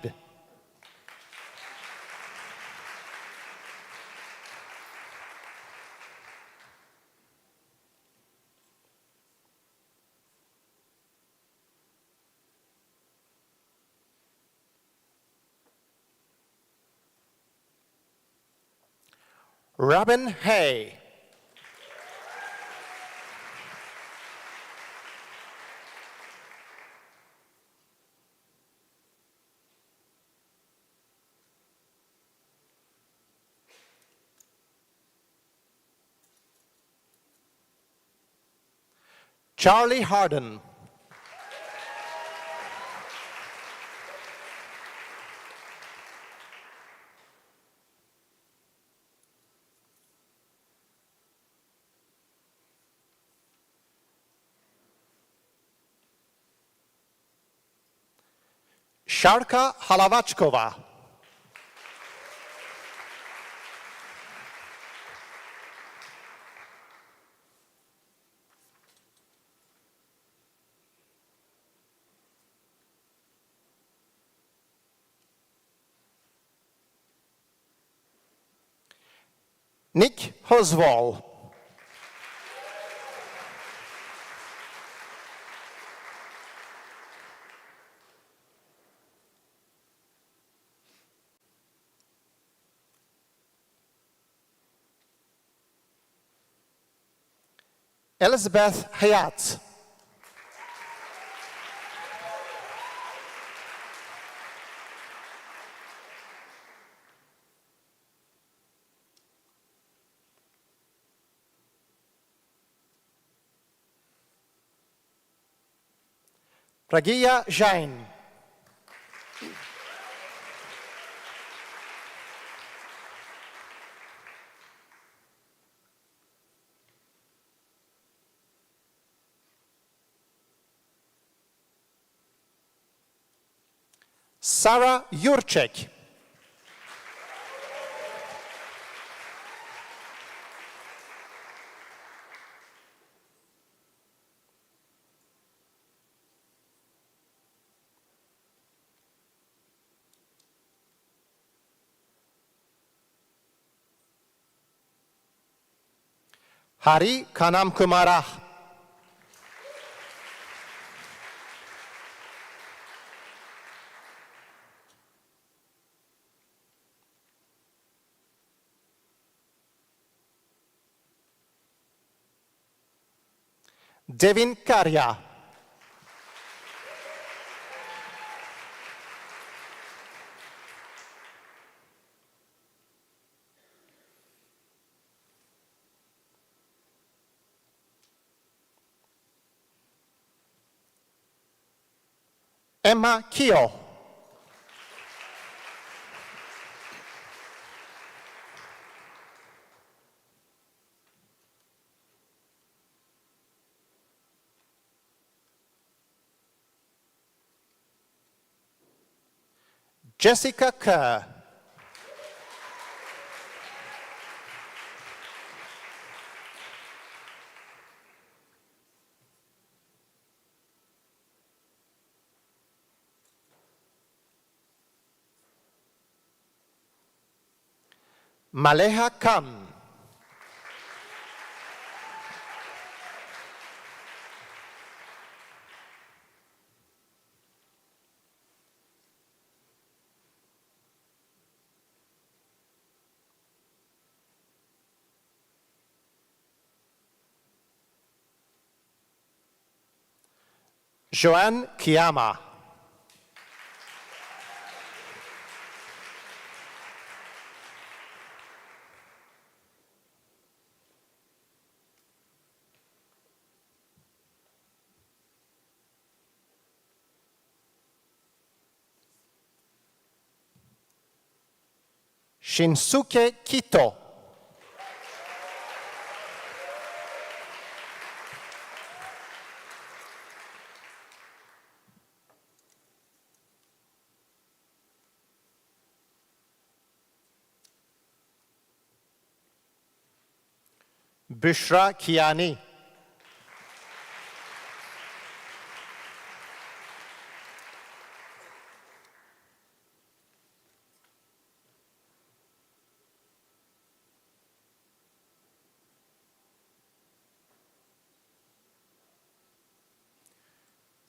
Robin Hay. Charlie Harden. Sharka Halavachkova. Nick Hoswall. Elizabeth Hayat. Pragiya Jain. Sarah Jurček. Hari Kanam Kumara. Devin Karya. Emma Kio. Jessica Kerr. Maleha Khan. Joanne Kiyama. Shinsuke Kito. Bushra Kiani.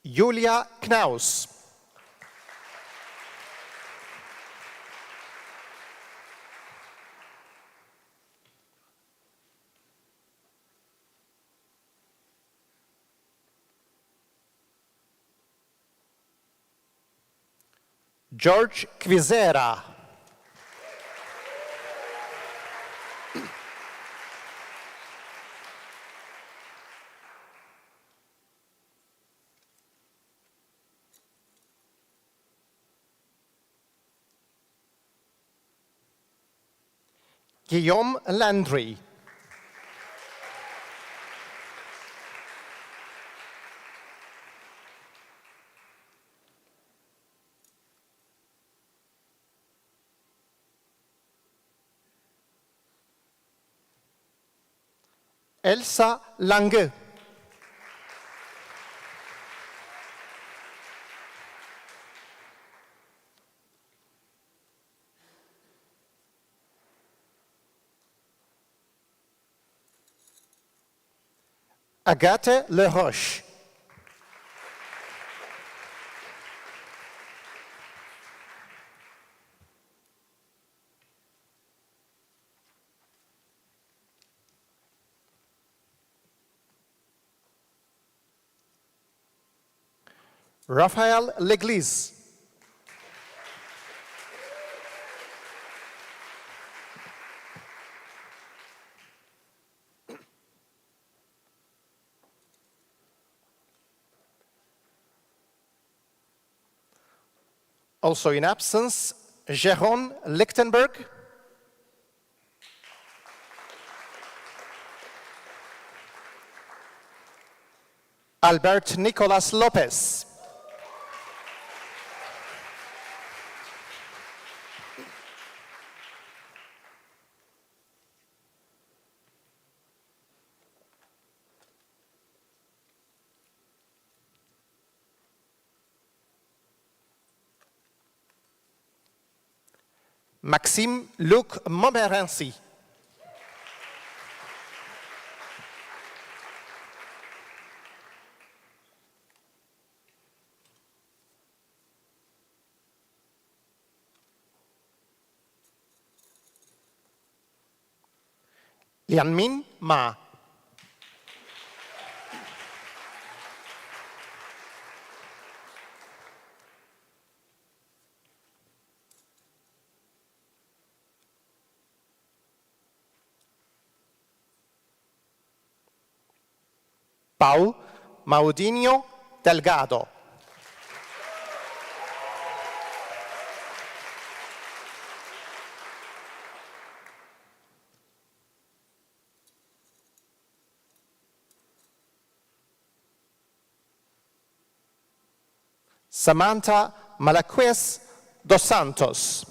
Julia Knaus. George Quizera. Guillaume Landry. Elsa Lange. Agathe Leroche. Raphaël L'église. Also in absence, Jeroen Lichtenberg. Albert Nicolas Lopez. Maxime Luc Montmorency. Lianmin Ma. Paul Maudinho Delgado. Samantha Malaquias dos Santos.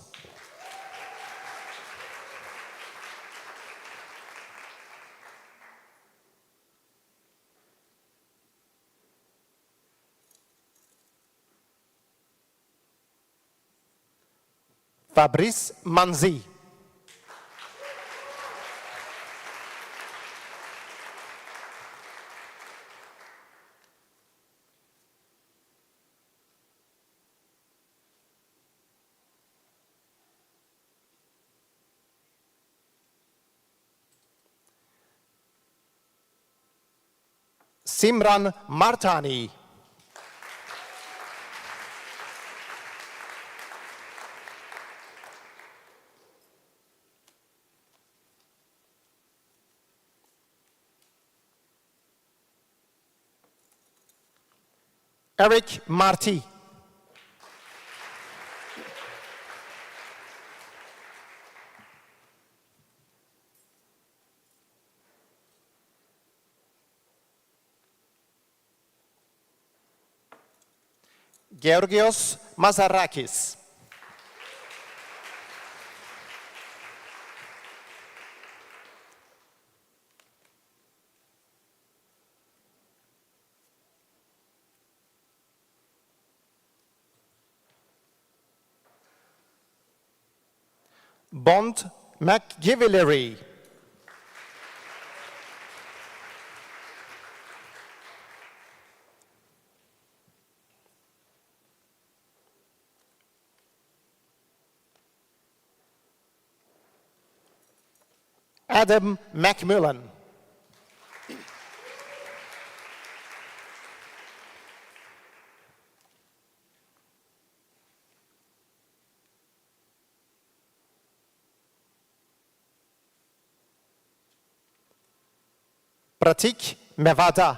Fabrice Manzi. Simran Martani. Eric Marti. Georgios Mazarakis. Bond McGivillery. Adam Macmillan. Pratik Mevada.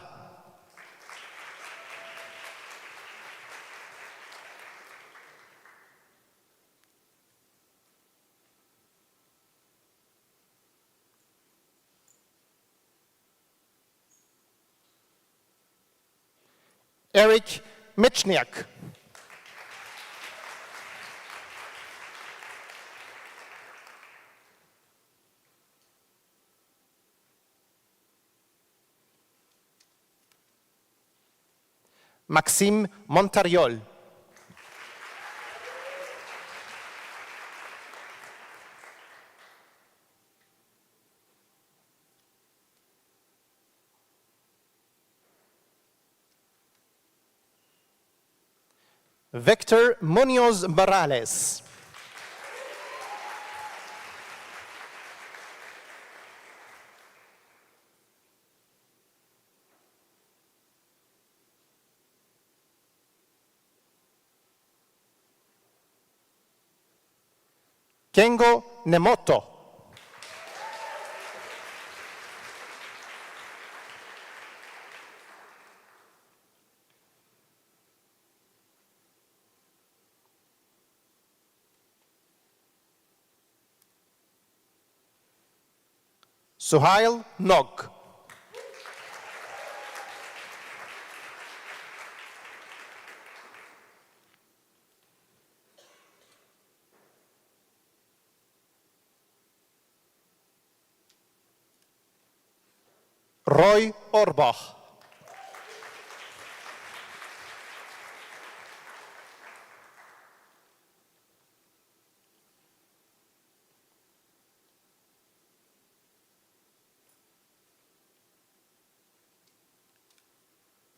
Eric Michniak. Maxime Montariol. Victor Munoz Morales. Kengo Nemoto. Suhail Nog. Roy Orbach.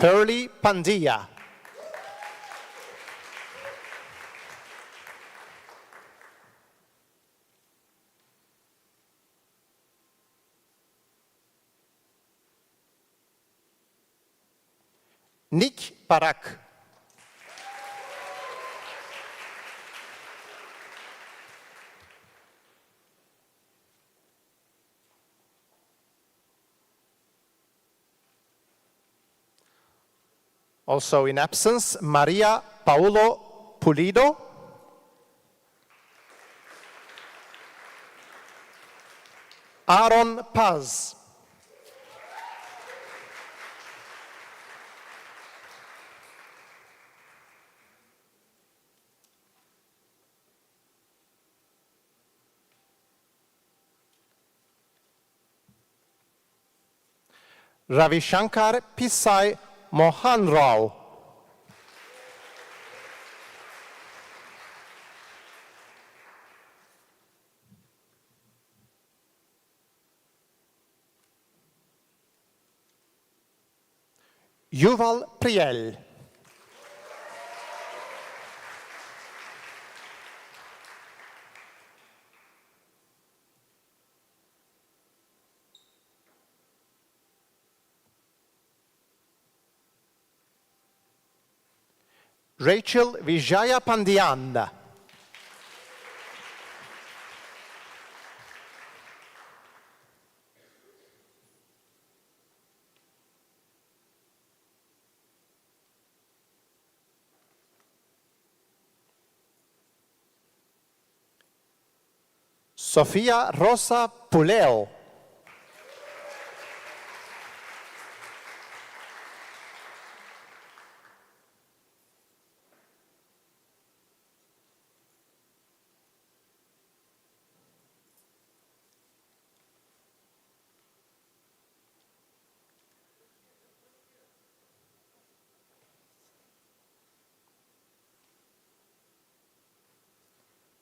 Pearly Pandya. Nick Parak. Also in absence, Maria Paulo Pulido. Aaron Paz. Ravishankar Pisai Mohan Rao. Yuval Priel. Rachel Vijaya Pandian. Sofia Rosa Puleo.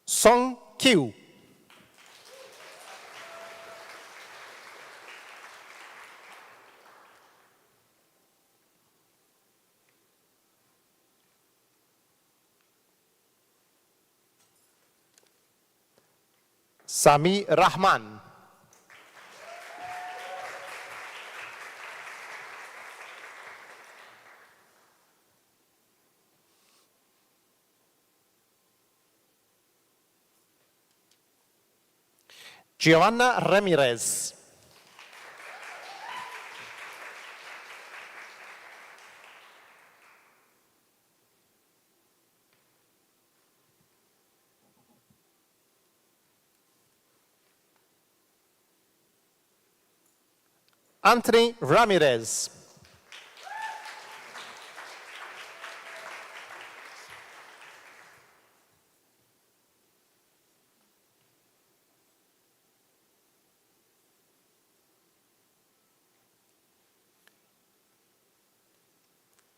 Song Kyu. Sami Rahman. Giovanna Ramirez. Anthony Ramirez.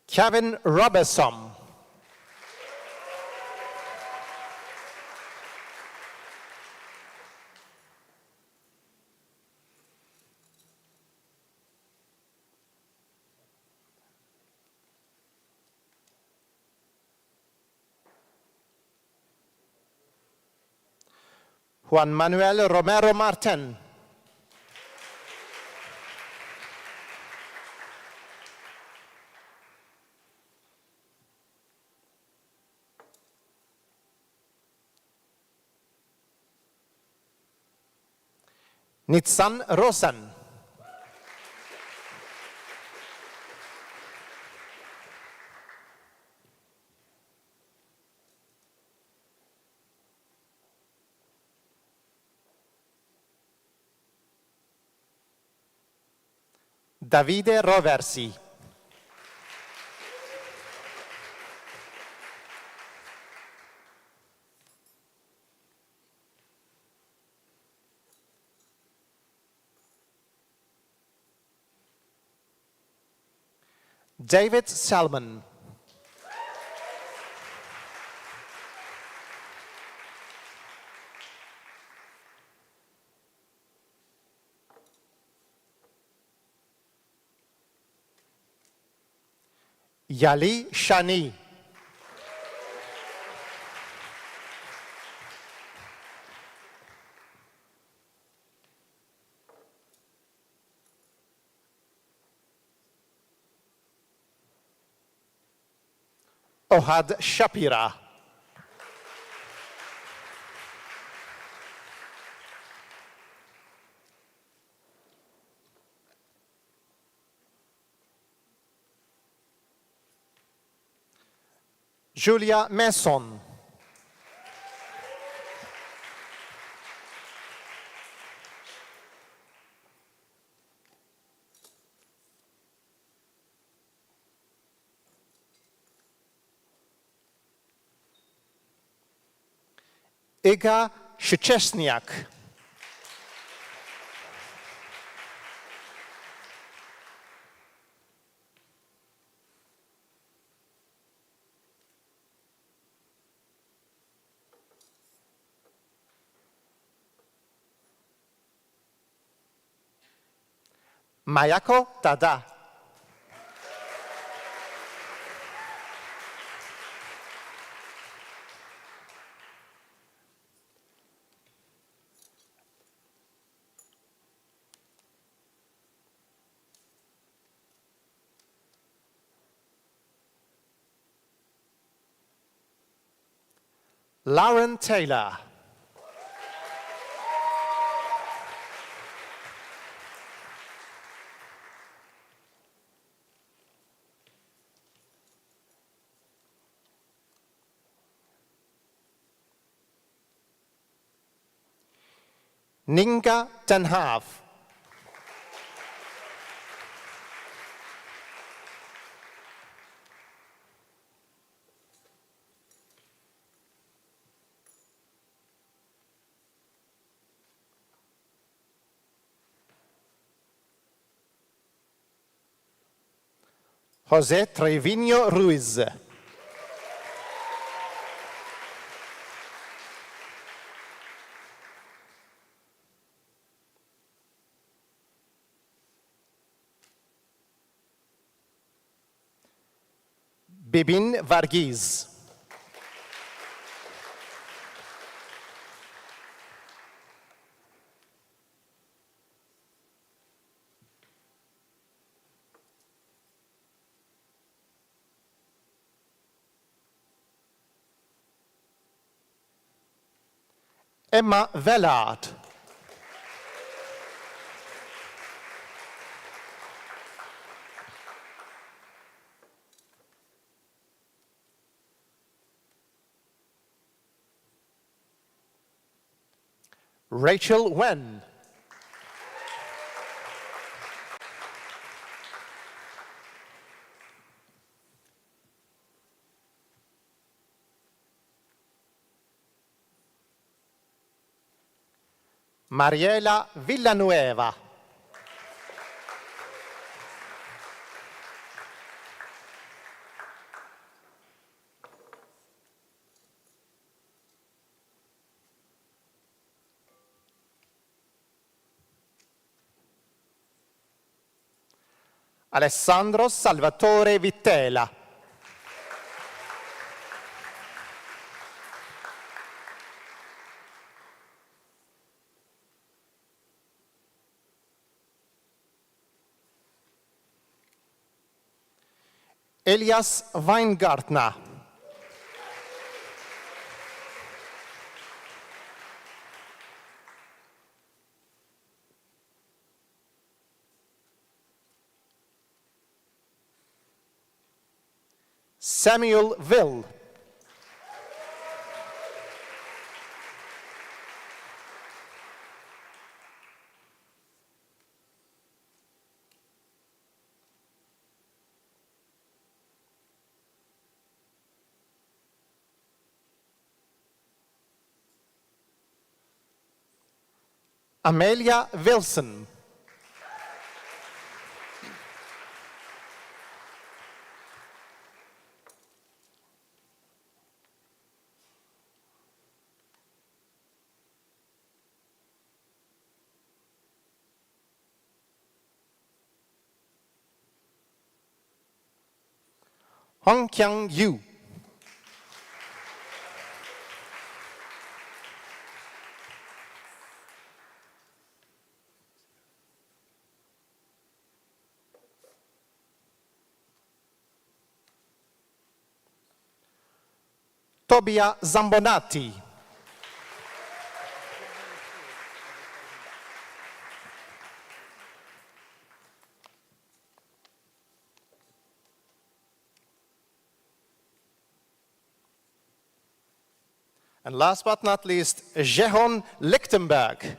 Kevin Robertson. Juan Manuel Romero Martin. Nitsan Rosen. Davide Roversi. David Salmon. Yali Shani. Ohad Shapira. Julia Mason. Iga Szuczesniak. Mayako Tada. Lauren Taylor. Ninga Tenhav. José Treviño Ruiz. Bibin Varghese. Emma Vellard. Rachel Wen. Mariela Villanueva. Alessandro Salvatore Vittela. Elias Weingartner. Samuel Will. Amelia Wilson. Hong Kyang Yu. Tobia Zambonati. And last but not least, Jehon Lichtenberg.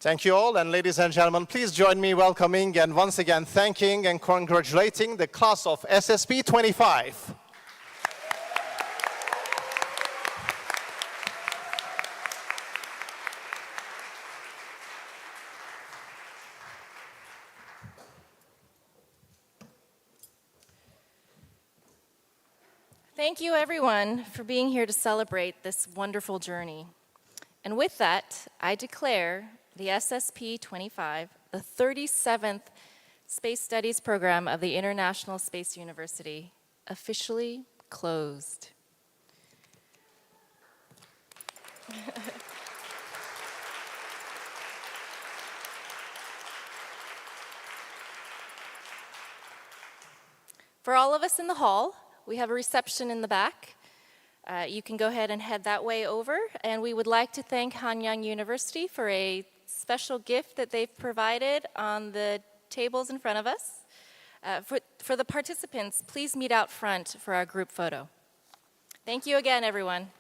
Thank you all, and ladies and gentlemen, please join me welcoming and once again thanking and congratulating the class of SSP25. Thank you, everyone, for being here to celebrate this wonderful journey. And with that, I declare the SSP25, the 37th Space Studies program of the International Space University, officially closed. For all of us in the hall, we have a reception in the back. You can go ahead and head that way over. And we would like to thank Hanyang University for a special gift that they've provided on the tables in front of us. For the participants, please meet out front for our group photo. Thank you again, everyone.